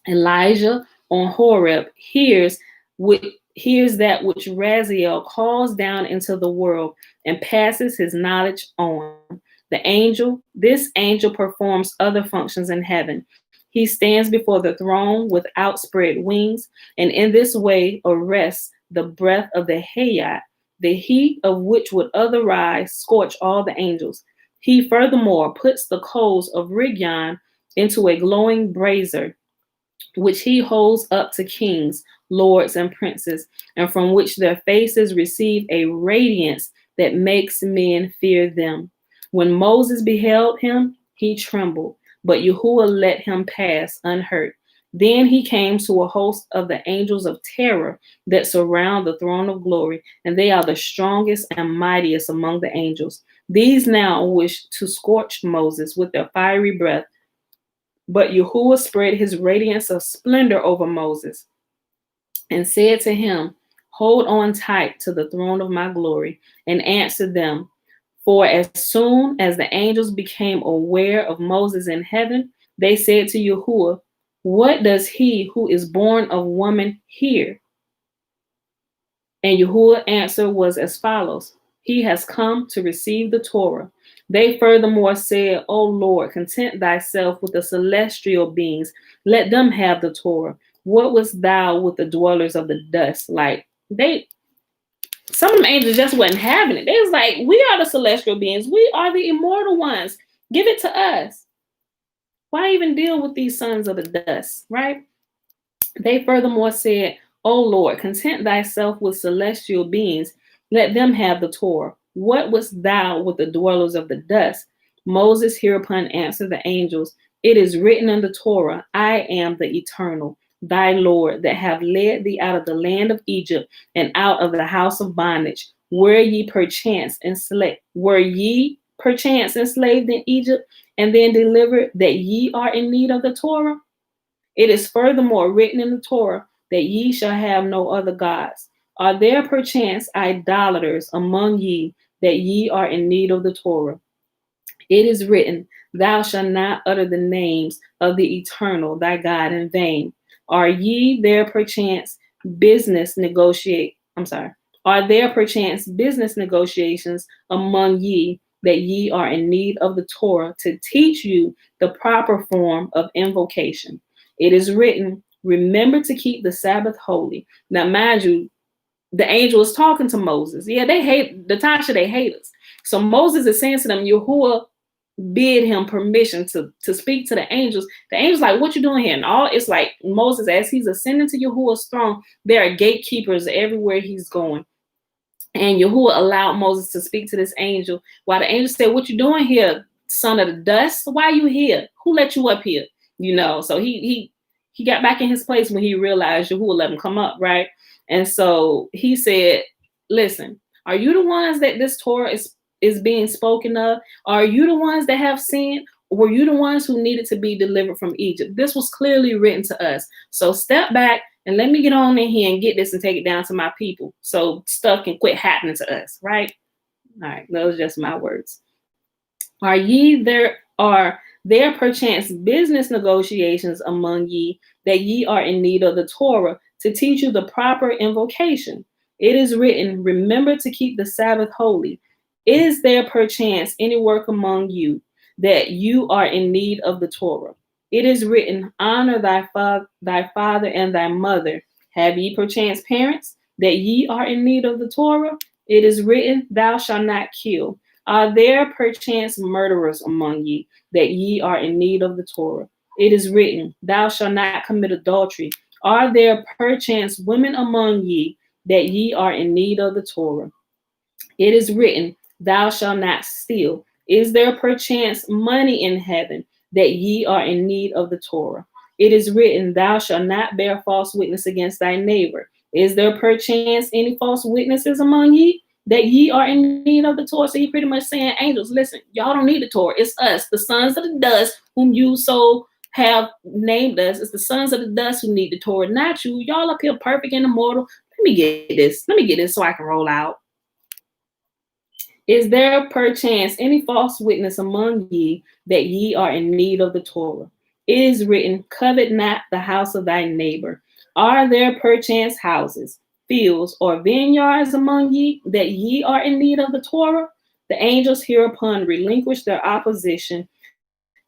Elijah on Horeb hears that which Raziel calls down into the world and passes his knowledge on. This angel performs other functions in heaven. He stands before the throne with outspread wings, and in this way arrests the breath of the Hayat, the heat of which would otherwise scorch all the angels. He furthermore puts the coals of Rigyon into a glowing brazier, which he holds up to kings, lords, and princes, and from which their faces receive a radiance that makes men fear them. When Moses beheld him, he trembled, but Yahuwah let him pass unhurt. Then he came to a host of the angels of terror that surround the throne of glory, and they are the strongest and mightiest among the angels. These now wish to scorch Moses with their fiery breath, but Yahuwah spread his radiance of splendor over Moses and said to him, "Hold on tight to the throne of my glory and answer them." For as soon as the angels became aware of Moses in heaven, they said to Yahuwah, "What does he who is born of woman hear?" And Yahuwah's answer was as follows: "He has come to receive the Torah." They furthermore said, "O Lord, content thyself with the celestial beings. Let them have the Torah. What wast thou with the dwellers of the dust?" Like some of them angels just wasn't having it. They was like, "We are the celestial beings. We are the immortal ones. Give it to us. Why even deal with these sons of the dust, right? They furthermore said, O Lord, content thyself with celestial beings. Let them have the Torah. What wast thou with the dwellers of the dust? Moses hereupon answered the angels, it is written in the Torah, I am the eternal, thy Lord, that have led thee out of the land of Egypt and out of the house of bondage. Were ye perchance enslaved in Egypt and then delivered, that ye are in need of the Torah? It is furthermore written in the Torah that ye shall have no other gods. Are there perchance idolaters among ye, that ye are in need of the Torah? It is written, thou shalt not utter the names of the eternal, thy God, in vain. Are ye there perchance business negotiate? Are there perchance business negotiations among ye, that ye are in need of the Torah to teach you the proper form of invocation? It is written, remember to keep the Sabbath holy. Now, mind you, the angel is talking to Moses. Yeah, they hate Natasha, they hate us. So Moses is saying to them, Yahuah bid him permission to speak to the angels. The angels like, what you doing here? And all it's like Moses, as he's ascending to Yahuah's throne, there are gatekeepers everywhere he's going. And Yahuah allowed Moses to speak to this angel, while the angel said, what you doing here, son of the dust? Why are you here? Who let you up here? So he got back in his place when he realized Yahuah let him come up, right? And so he said, listen, are you the ones that this Torah is being spoken of? Are you the ones that have sinned? Were you the ones who needed to be delivered from Egypt? This was clearly written to us. So step back and let me get on in here and get this and take it down to my people, so stuff can quit happening to us, right? All right, those are just my words. Are there perchance business negotiations among ye, that ye are in need of the Torah to teach you the proper invocation? It is written, remember to keep the Sabbath holy. Is there perchance any work among you, that you are in need of the Torah? It is written, honor thy father and thy mother. Have ye perchance parents, that ye are in need of the Torah? It is written, thou shalt not kill. Are there perchance murderers among ye, that ye are in need of the Torah? It is written, thou shalt not commit adultery. Are there perchance women among ye, that ye are in need of the Torah? It is written, thou shalt not steal. Is there perchance money in heaven, that ye are in need of the Torah? It is written, thou shalt not bear false witness against thy neighbor. Is there perchance any false witnesses among ye, that ye are in need of the Torah? So he pretty much saying, angels, listen, y'all don't need the Torah. It's us, the sons of the dust, whom you so have named us. It's the sons of the dust who need the Torah, not you. Y'all up here perfect and immortal. Let me get this so I can roll out. Is there perchance any false witness among ye, that ye are in need of the Torah? It is written, covet not the house of thy neighbor. Are there perchance houses, fields, or vineyards among ye, that ye are in need of the Torah? The angels hereupon relinquished their opposition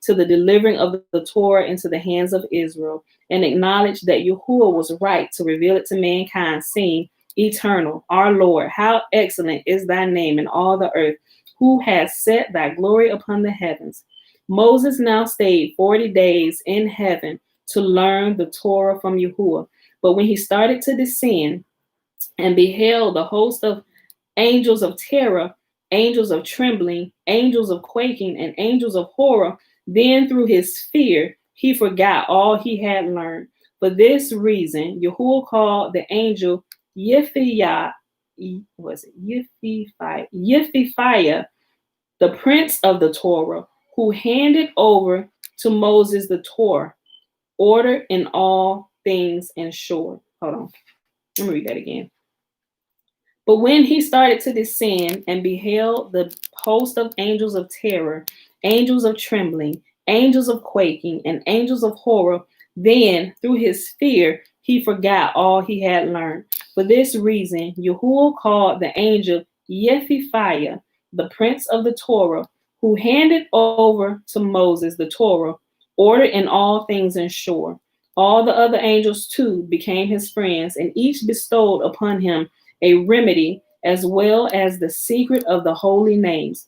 to the delivering of the Torah into the hands of Israel, and acknowledged that Yahuah was right to reveal it to mankind, saying, eternal, our Lord, how excellent is thy name in all the earth, who has set thy glory upon the heavens. Moses now stayed 40 days in heaven to learn the Torah from Yahuah. But when he started to descend and beheld the host of angels of terror, angels of trembling, angels of quaking, and angels of horror, then through his fear, he forgot all he had learned. For this reason, Yahuah called the angel Yiphiah, the prince of the Torah, who handed over to Moses the Torah, order in all things and sure. Hold on. Let me read that again. But when he started to descend and beheld the host of angels of terror, angels of trembling, angels of quaking, and angels of horror, then through his fear, he forgot all he had learned. For this reason, Yahuah called the angel Yiphiah, the prince of the Torah, who handed over to Moses the Torah, order in all things and sure. All the other angels too became his friends, and each bestowed upon him a remedy as well as the secret of the holy names,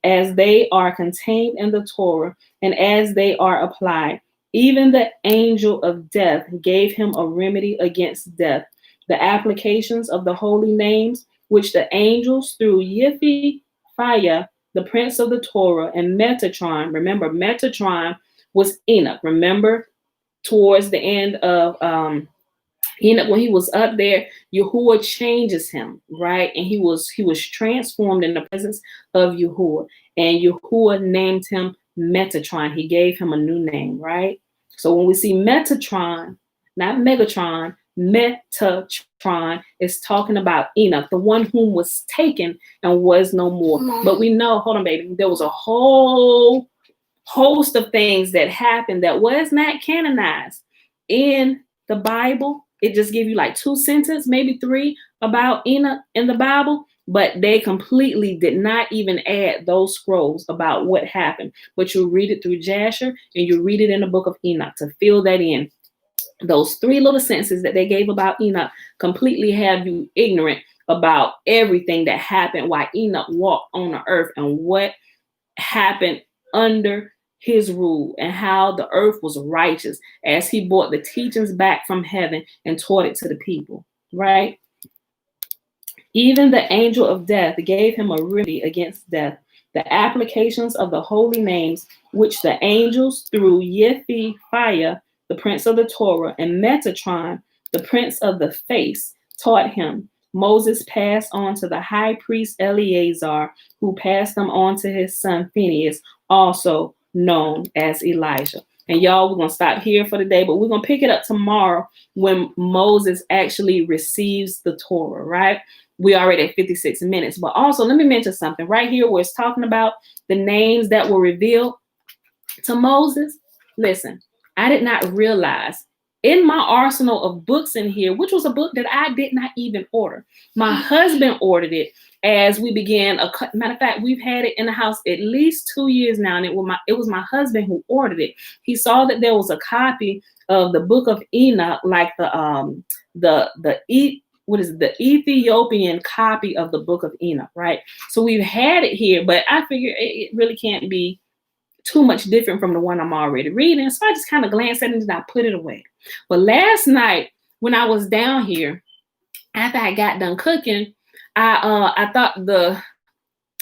as they are contained in the Torah, and as they are applied. Even the angel of death gave him a remedy against death. The applications of the holy names, which the angels through Yahuah, the prince of the Torah, and Metatron. Remember, Metatron was Enoch. Remember, towards the end of Enoch, when he was up there, Yahuah changes him, right? And he was transformed in the presence of Yahuah. And Yahuah named him Metatron. He gave him a new name, right? So when we see Metatron, not Megatron, Metatron is talking about Enoch, the one whom was taken and was no more. But we know, hold on, baby, there was a whole host of things that happened that was not canonized in the Bible. It just give you like 2 sentences, maybe 3 about Enoch in the Bible, but they completely did not even add those scrolls about what happened. But you read it through Jasher and you read it in the Book of Enoch to fill that in. Those 3 little sentences that they gave about Enoch completely have you ignorant about everything that happened while Enoch walked on the earth and what happened under his rule and how the earth was righteous as he brought the teachings back from heaven and taught it to the people, right? Even the angel of death gave him a remedy against death. The applications of the holy names, which the angels through Yahuah, the prince of the Torah, and Metatron, the prince of the face, taught him. Moses passed on to the high priest Eleazar, who passed them on to his son Phinehas, also known as Elijah. And y'all, we're going to stop here for the day, but we're going to pick it up tomorrow when Moses actually receives the Torah, right? We already at 56 minutes. But also, let me mention something right here where it's talking about the names that were revealed to Moses. Listen, I did not realize in my arsenal of books in here, which was a book that I did not even order. My husband ordered it as we began. Matter of fact, we've had it in the house at least 2 years now, and it was my husband who ordered it. He saw that there was a copy of the Book of Enoch, like the Ethiopian copy of the Book of Enoch, right? So we've had it here, but I figure it really can't be too much different from the one I'm already reading. So I just kind of glanced at it and I put it away. But last night when I was down here, after I got done cooking, I thought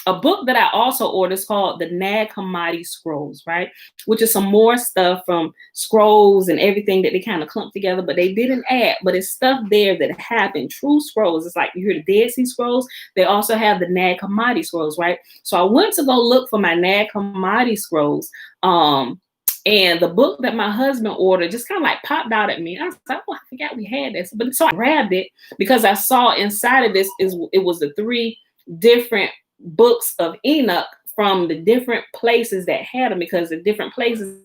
a book that I also ordered is called the Nag Hammadi Scrolls, right? Which is some more stuff from scrolls and everything that they kind of clumped together, but they didn't add, but it's stuff there that happened, true scrolls. It's like you hear the Dead Sea Scrolls. They also have the Nag Hammadi Scrolls, right? So I went to go look for my Nag Hammadi Scrolls. And the book that my husband ordered just kind of like popped out at me. I was like, oh, I forgot we had this. But so I grabbed it because I saw inside of this it was the 3 different books of Enoch from the different places that had them, because the different places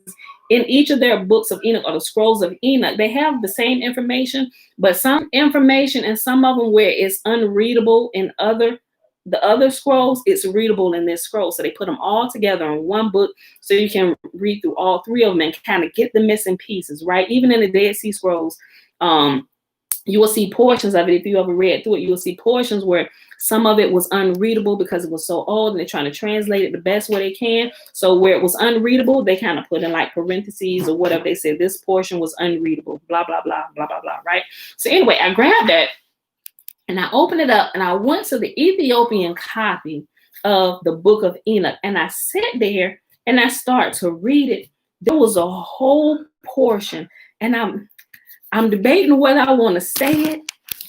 in each of their books of Enoch or the scrolls of Enoch, they have the same information, but some information and some of them where it's unreadable in the other scrolls, it's readable in this scroll. So they put them all together in one book so you can read through all 3 of them and kind of get the missing pieces, right? Even in the Dead Sea Scrolls, you will see portions of it. If you ever read through it, you will see portions where some of it was unreadable because it was so old and they're trying to translate it the best way they can. So where it was unreadable, they kind of put in like parentheses or whatever. They said this portion was unreadable, blah, blah, blah, blah, blah, blah, right? So anyway, I grabbed that and I opened it up and I went to the Ethiopian copy of the Book of Enoch. And I sat there and I started to read it. There was a whole portion and I'm debating whether I want to say it.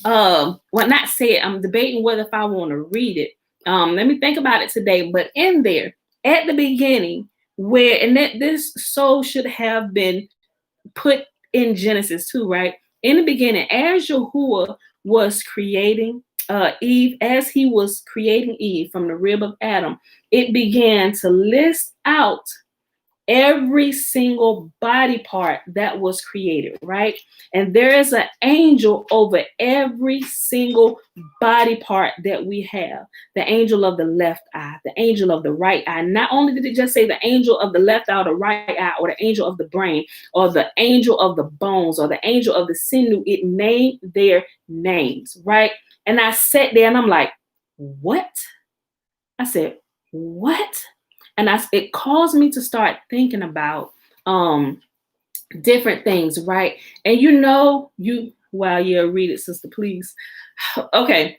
Well, not say it. I'm debating whether if I want to read it. Let me think about it today. But in there, at the beginning, this so should have been put in Genesis too, right? In the beginning, as Yahuah was creating Eve, as he was creating Eve from the rib of Adam, it began to list out every single body part that was created, right? And there is an angel over every single body part that we have. The angel of the left eye, the angel of the right eye. Not only did it just say the angel of the left eye or the right eye or the angel of the brain or the angel of the bones or the angel of the sinew, it named their names, right? And I sat there and I'm like, what? I said, what? And it caused me to start thinking about different things, right? And read it, sister, please. Okay,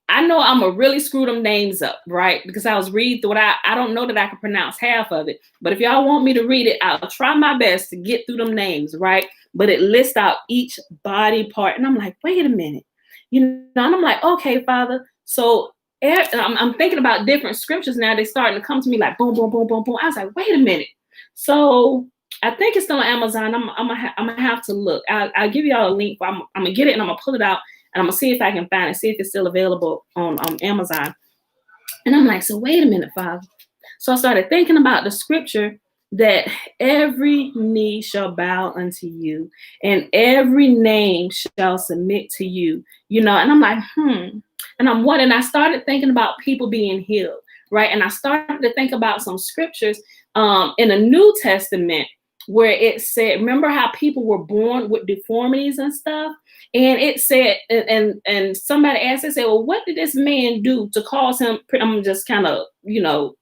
I know I'm gonna really screw them names up, right? Because I was reading through it. I don't know that I can pronounce half of it, but if y'all want me to read it, I'll try my best to get through them names, right? But it lists out each body part, and I'm like, wait a minute, and I'm like, okay, Father. So I'm thinking about different scriptures now. They're starting to come to me like boom, boom, boom, boom, boom. I was like, wait a minute. So I think it's still on Amazon. I'm gonna have to look. I'll give y'all a link. I'm gonna get it and I'm gonna pull it out. And I'm gonna see if I can find it, see if it's still available on Amazon. And I'm like, so wait a minute, Father. So I started thinking about the scripture that every knee shall bow unto you, and every name shall submit to you. And I'm like, And I started thinking about people being healed, right? And I started to think about some scriptures in the New Testament where it said, remember how people were born with deformities and stuff? And it said, and somebody asked, they said, well, what did this man do to cause him? I'm just kind of, give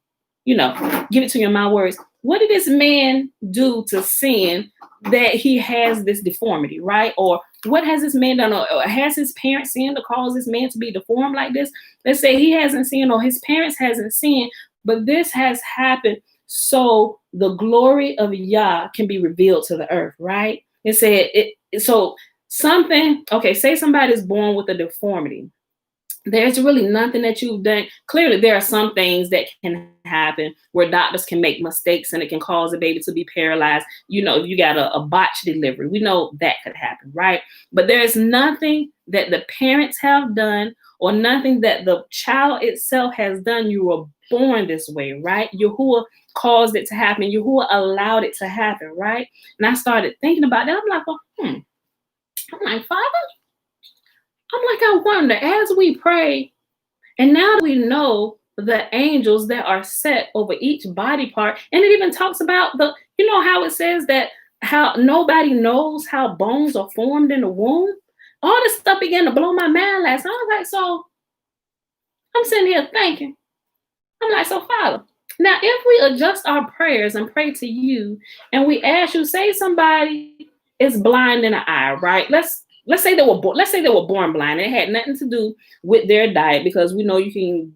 it to you in my words. What did this man do to sin that he has this deformity, right? Or what has this man done? Or has his parents sinned to cause this man to be deformed like this? Let's say he hasn't sinned or his parents hasn't sinned, but this has happened so the glory of Yah can be revealed to the earth, right? It said so something, okay, say somebody's born with a deformity. There's really nothing that you've done. Clearly, there are some things that can happen where doctors can make mistakes and it can cause a baby to be paralyzed. If you got a botched delivery, we know that could happen, right? But there's nothing that the parents have done or nothing that the child itself has done. You were born this way, right? Yahuah caused it to happen. Yahuah allowed it to happen, right? And I started thinking about that. I'm like, I'm like, Father, I wonder, as we pray, and now that we know the angels that are set over each body part, and it even talks about how it says that how nobody knows how bones are formed in the womb. All this stuff began to blow my mind last night. I was like, so I'm sitting here thinking, I'm like, so Father, now if we adjust our prayers and pray to you, and we ask you, say somebody is blind in an eye, right? Let's say they were born blind. It had nothing to do with their diet, because we know you can,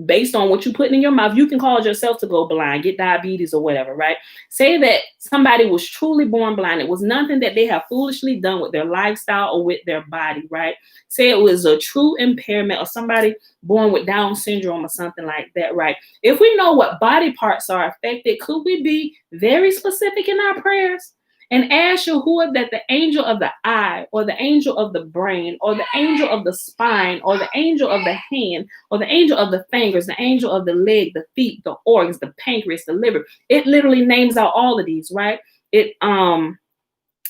based on what you put in your mouth, you can cause yourself to go blind, get diabetes or whatever, right? Say that somebody was truly born blind. It was nothing that they have foolishly done with their lifestyle or with their body, right? Say it was a true impairment or somebody born with Down syndrome or something like that, right? If we know what body parts are affected, could we be very specific in our prayers? And ask Yahuah that the angel of the eye, or the angel of the brain, or the angel of the spine, or the angel of the hand, or the angel of the fingers, the angel of the leg, the feet, the organs, the pancreas, the liver. It literally names out all of these, right? It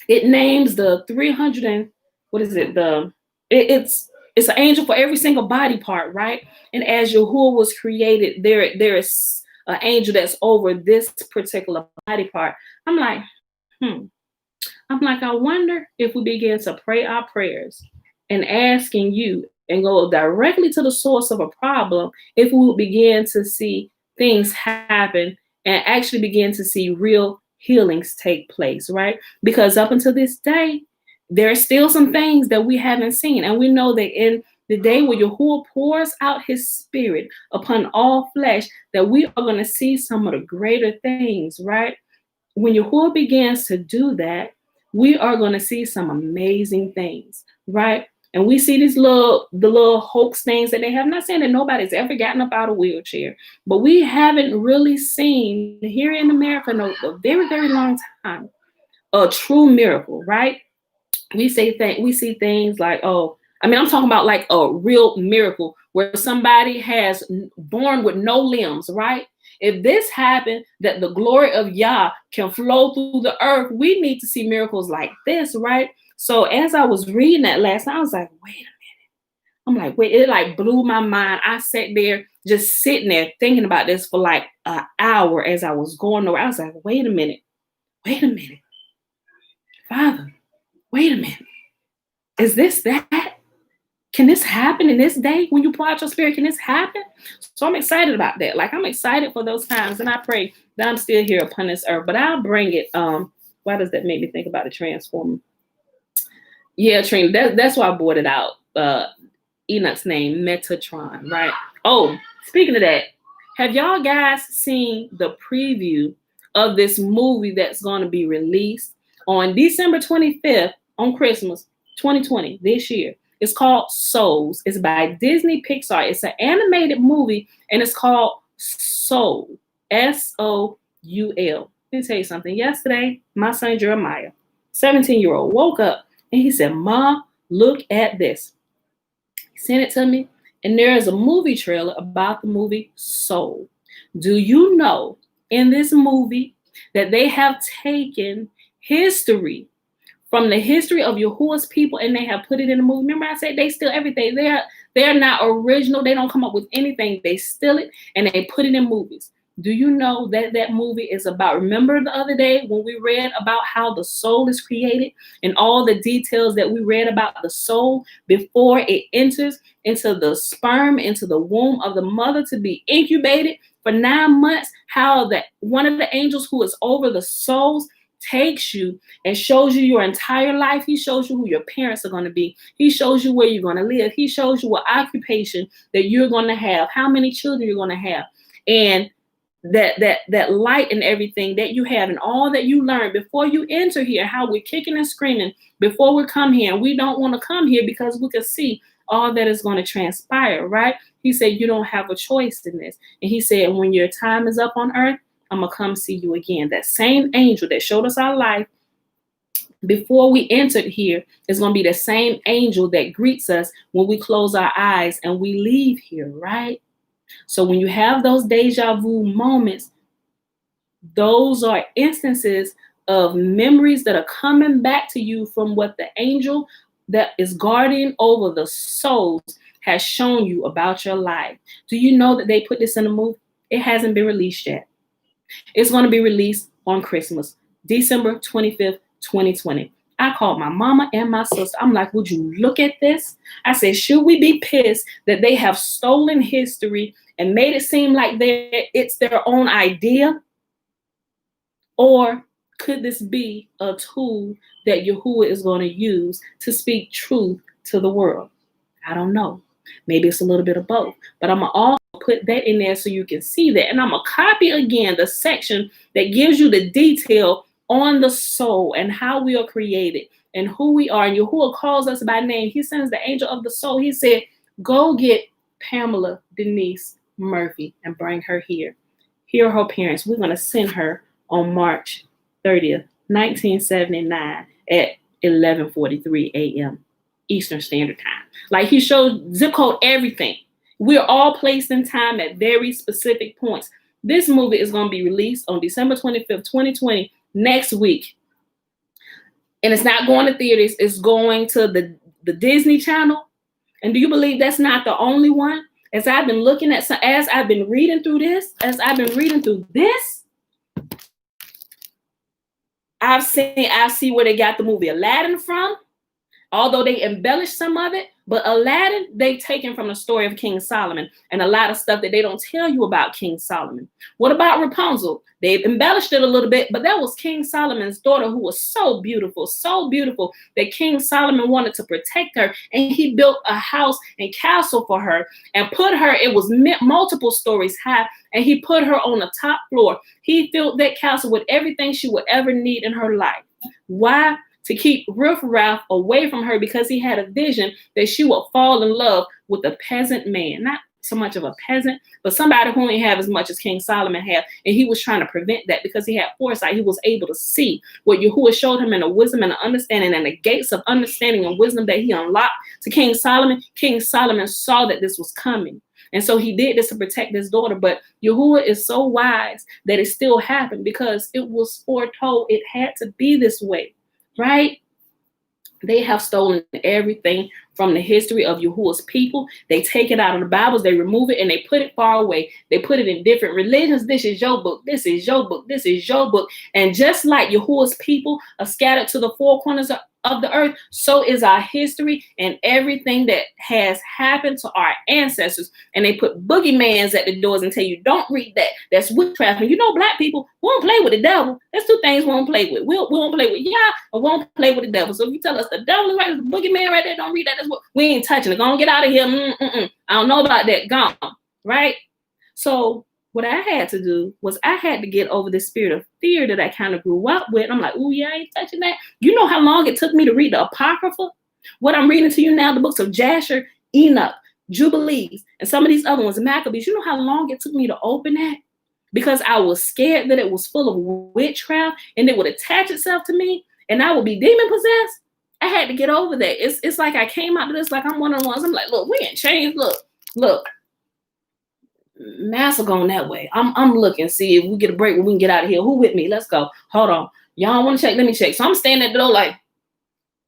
names the 300 and what is it? It's an angel for every single body part, right? And as Yahuah was created, there is an angel that's over this particular body part. I'm like, I wonder if we begin to pray our prayers and asking you and go directly to the source of a problem, if we will begin to see things happen and actually begin to see real healings take place, right? Because up until this day, there are still some things that we haven't seen. And we know that in the day where Yahuah pours out his spirit upon all flesh, that we are going to see some of the greater things, right? When Yahuah begins to do that, we are going to see some amazing things, right? And we see the little hoax things that they have. I'm not saying that nobody's ever gotten up out of a wheelchair, but we haven't really seen here in America in a very, very long time a true miracle, right? We see things like, I'm talking about like a real miracle where somebody has born with no limbs, right? If this happened, that the glory of Yah can flow through the earth, we need to see miracles like this, right? So as I was reading that last night, I was like, wait a minute. I'm like, wait, it like blew my mind. I sat there just sitting there thinking about this for like an hour as I was going over. I was like, wait a minute. Father, wait a minute. Is this that? Can this happen in this day when you pour out your spirit? Can this happen? So I'm excited about that. Like, I'm excited for those times, and I pray that I'm still here upon this earth. But I'll bring it. Why does that make me think about a transformer? Yeah, Trina, that's why I brought it out. Enoch's name, Metatron, right? Oh, speaking of that, have y'all guys seen the preview of this movie that's going to be released on December 25th on Christmas 2020 this year? It's called Souls. It's by Disney Pixar. It's an animated movie, and it's called Soul, Soul. Let me tell you something. Yesterday, my son Jeremiah, 17-year-old, woke up and he said, "Mom, look at this." He sent it to me, and there is a movie trailer about the movie Soul. Do you know in this movie that they have taken history from the history of Yahuah's people, and they have put it in the movie? Remember I said they steal everything. They're not original. They don't come up with anything. They steal it, and they put it in movies. Do you know that that movie is about, remember the other day when we read about how the soul is created and all the details that we read about the soul before it enters into the sperm, into the womb of the mother to be incubated for 9 months, how that one of the angels who is over the souls takes you and shows you your entire life. He shows you who your parents are going to be. He shows you where you're going to live. He shows you what occupation that you're going to have, how many children you're going to have, and that light and everything that you have and all that you learned before you enter here, how we're kicking and screaming before we come here. And we don't want to come here because we can see all that is going to transpire, right? He said, you don't have a choice in this. And he said, when your time is up on earth, I'm going to come see you again. That same angel that showed us our life before we entered here is going to be the same angel that greets us when we close our eyes and we leave here, right? So when you have those deja vu moments, those are instances of memories that are coming back to you from what the angel that is guarding over the souls has shown you about your life. Do you know that they put this in a movie? It hasn't been released yet. It's going to be released on Christmas, December 25th, 2020. I called my mama and my sister. I'm like, would you look at this? I said, should we be pissed that they have stolen history and made it seem like it's their own idea? Or could this be a tool that Yahuah is going to use to speak truth to the world? I don't know. Maybe it's a little bit of both. But I'm going to also put that in there so you can see that. And I'm going to copy again the section that gives you the detail on the soul and how we are created and who we are. And Yahuah calls us by name. He sends the angel of the soul. He said, go get Pamela Denise Murphy and bring her here. Here are her parents. We're going to send her on March 30th, 1979 at 11:43 a.m. Eastern Standard Time. Like, he showed zip code everything. We are all placed in time at very specific points. This movie is going to be released on December 25th, 2020, next week. And it's not going to theaters. It's going to the Disney Channel. And do you believe that's not the only one? As I've been looking at, as I've been reading through this, I see where they got the movie Aladdin from. Although they embellished some of it, but Aladdin, they've taken from the story of King Solomon and a lot of stuff that they don't tell you about King Solomon. What about Rapunzel? They've embellished it a little bit, but that was King Solomon's daughter who was so beautiful that King Solomon wanted to protect her, and he built a house and castle for her and put her, it was multiple stories high, and he put her on the top floor. He filled that castle with everything she would ever need in her life. Why? To keep riffraff away from her, because he had a vision that she would fall in love with a peasant man. Not so much of a peasant, but somebody who didn't have as much as King Solomon had. And he was trying to prevent that because he had foresight. He was able to see what Yahuah showed him in the wisdom and the understanding and the gates of understanding and wisdom that he unlocked to King Solomon. King Solomon saw that this was coming. And so he did this to protect his daughter. But Yahuah is so wise that it still happened because it was foretold. It had to be this way. Right? They have stolen everything from the history of Yahuah's people. They take it out of the Bibles, they remove it, and they put it far away. They put it in different religions. This is your book. This is your book. This is your book. And just like Yahuah's people are scattered to the four corners of the earth, so is our history and everything that has happened to our ancestors. And they put boogeymans at the doors and tell you, don't read that. That's witchcraft. And you know, black people won't play with the devil. There's two things we won't play with. We won't play with Yah, or won't play with the devil. So if you tell us the devil is right, there's a boogeyman right there, don't read that. That's what we ain't touching it. Go on, get out of here. I don't know about that. Gone. Right? So what I had to do was I had to get over the spirit of fear that I kind of grew up with. I'm like, oh yeah, I ain't touching that. You know how long it took me to read the Apocrypha? What I'm reading to you now, the books of Jasher, Enoch, Jubilees, and some of these other ones, Maccabees. You know how long it took me to open that? Because I was scared that it was full of witchcraft and it would attach itself to me and I would be demon possessed. I had to get over that. It's like I came out of this like I'm one of the ones. I'm like, look, we ain't changed. Look. Master going that way. I'm looking, see if we get a break when we can get out of here. Who with me? Let's go. Hold on. Y'all want to check? Let me check. So I'm standing at the door like,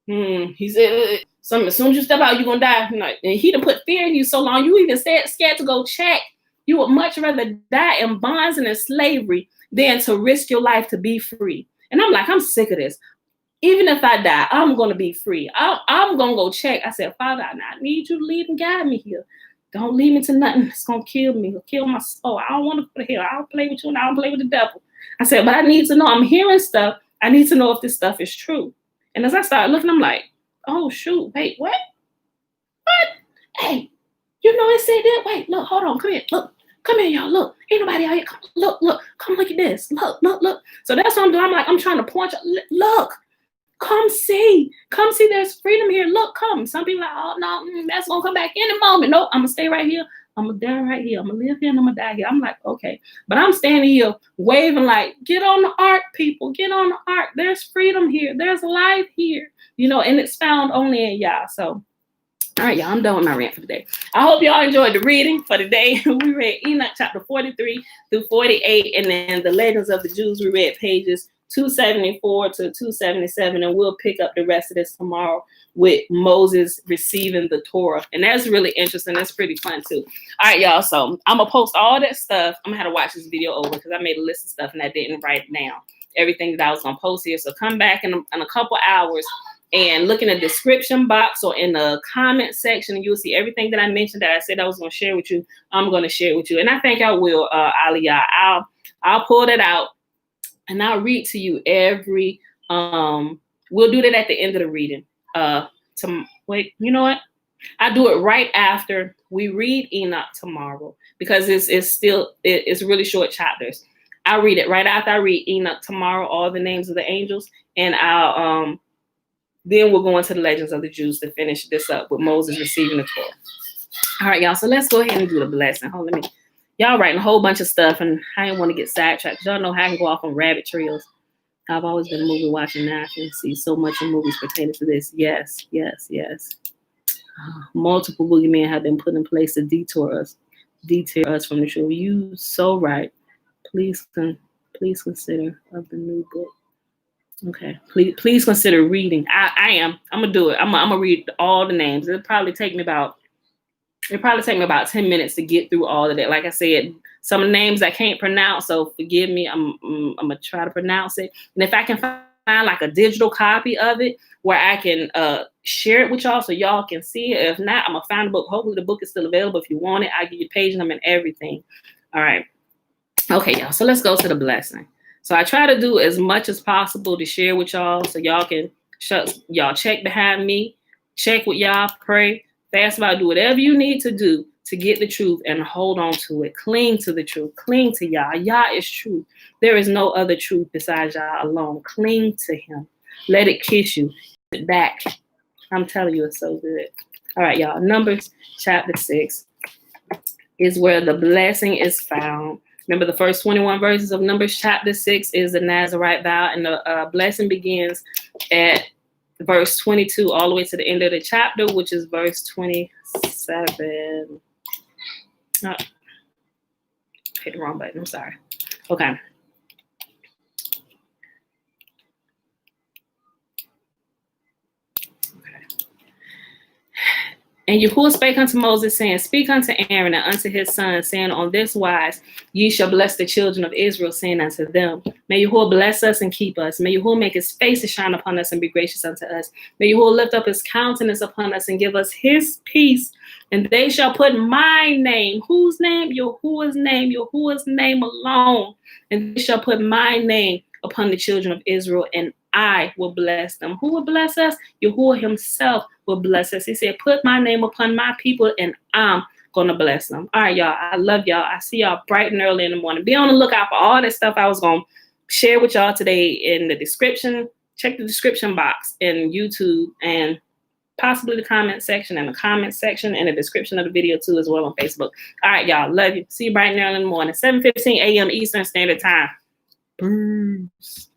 he said, as soon as you step out, you're going to die. Like, and he done put fear in you so long, you even scared to go check. You would much rather die in bonds and in slavery than to risk your life to be free. And I'm like, I'm sick of this. Even if I die, I'm going to be free. I'm going to go check. I said, Father, I need you to lead and guide me here. Don't lead me to nothing that's going to kill me or kill my soul. I don't want to go to hell. I don't play with you and I don't play with the devil. I said, but I need to know. I'm hearing stuff. I need to know if this stuff is true. And as I started looking, I'm like, oh, shoot. Wait, what? What? Hey, you know it said that? Wait, look, hold on. Come here. Look. Come here, y'all. Look. Ain't nobody out here. Come, look. Come look at this. Look. So that's what I'm doing. I'm like, I'm trying to point you. Look. Come see. There's freedom here. Look, come. Some people are like, oh, no, that's going to come back any moment. Nope, I'm going to stay right here. I'm going to die right here. I'm going to live here and I'm going to die here. I'm like, okay. But I'm standing here waving like, get on the ark, people. Get on the ark. There's freedom here. There's life here. You know, and it's found only in Yah. So, all right, y'all, I'm done with my rant for the day. I hope y'all enjoyed the reading for the day. We read Enoch chapter 43 through 48. And then the Legends of the Jews, we read pages 274 to 277, and we'll pick up the rest of this tomorrow with Moses receiving the Torah. And that's really interesting. That's pretty fun too. All right, y'all. So I'm gonna post all that stuff. I'm gonna have to watch this video over because I made a list of stuff and I didn't write it down. Everything that I was gonna post here. So come back in a couple hours and look in the description box or in the comment section, and you'll see everything that I mentioned that I said I was gonna share with you. I'm gonna share with you, and I think I will, Aliyah. I'll pull that out. And I'll read to you every, we'll do that at the end of the reading. Wait, you know what? I do it right after we read Enoch tomorrow because it's really short chapters. I'll read it right after I read Enoch tomorrow, all the names of the angels. And then we'll go into the Legends of the Jews to finish this up with Moses receiving the Torah. All right, y'all. So let's go ahead and do the blessing. Hold on, y'all writing a whole bunch of stuff, and I didn't want to get sidetracked. Y'all know how I can go off on rabbit trails. I've always been a movie watching. Now I can see so much in movies pertaining to this. Yes. Multiple boogeymen have been put in place to deter us from the truth. You so right. Please consider of the new book. Okay. Please consider reading. I'm gonna do it. I'm gonna read all the names. It'll probably take me about 10 minutes to get through all of that. Like I said, some names I can't pronounce, so forgive me. I'm gonna try to pronounce it. And if I can find like a digital copy of it where I can share it with y'all so y'all can see it. If not, I'm gonna find the book. Hopefully the book is still available. If you want it, I'll give you page number and everything. All right. Okay, y'all. So let's go to the blessing. So I try to do as much as possible to share with y'all so y'all can y'all check behind me, check with y'all, pray, fast about, do whatever you need to do to get the truth and hold on to it. Cling to the truth. Cling to Yah. Yah is truth. There is no other truth besides Yah alone. Cling to him. Let it kiss you back. I'm telling you, it's so good. All right, y'all. Numbers chapter 6 is where the blessing is found. Remember, the first 21 verses of Numbers chapter 6 is the Nazarite vow, and the blessing begins at verse 22 all the way to the end of the chapter, which is verse 27. Oh, hit the wrong button. I'm sorry. Okay. And Yahuwah spake unto Moses, saying, Speak unto Aaron and unto his sons, saying, On this wise ye shall bless the children of Israel, saying unto them, May Yahuwah bless us and keep us. May Yahuwah make his face to shine upon us and be gracious unto us. May Yahuwah lift up his countenance upon us and give us his peace. And they shall put my name, whose name? Yahuwah's name alone. And they shall put my name upon the children of Israel, and I will bless them. Who will bless us? Yahuwah himself will bless us. He said, put my name upon my people, and I'm going to bless them. All right, y'all. I love y'all. I see y'all bright and early in the morning. Be on the lookout for all that stuff I was going to share with y'all today in the description. Check the description box in YouTube and possibly the comment section and the description of the video too as well on Facebook. All right, y'all. Love you. See you bright and early in the morning. 7:15 a.m. Eastern Standard Time. Peace.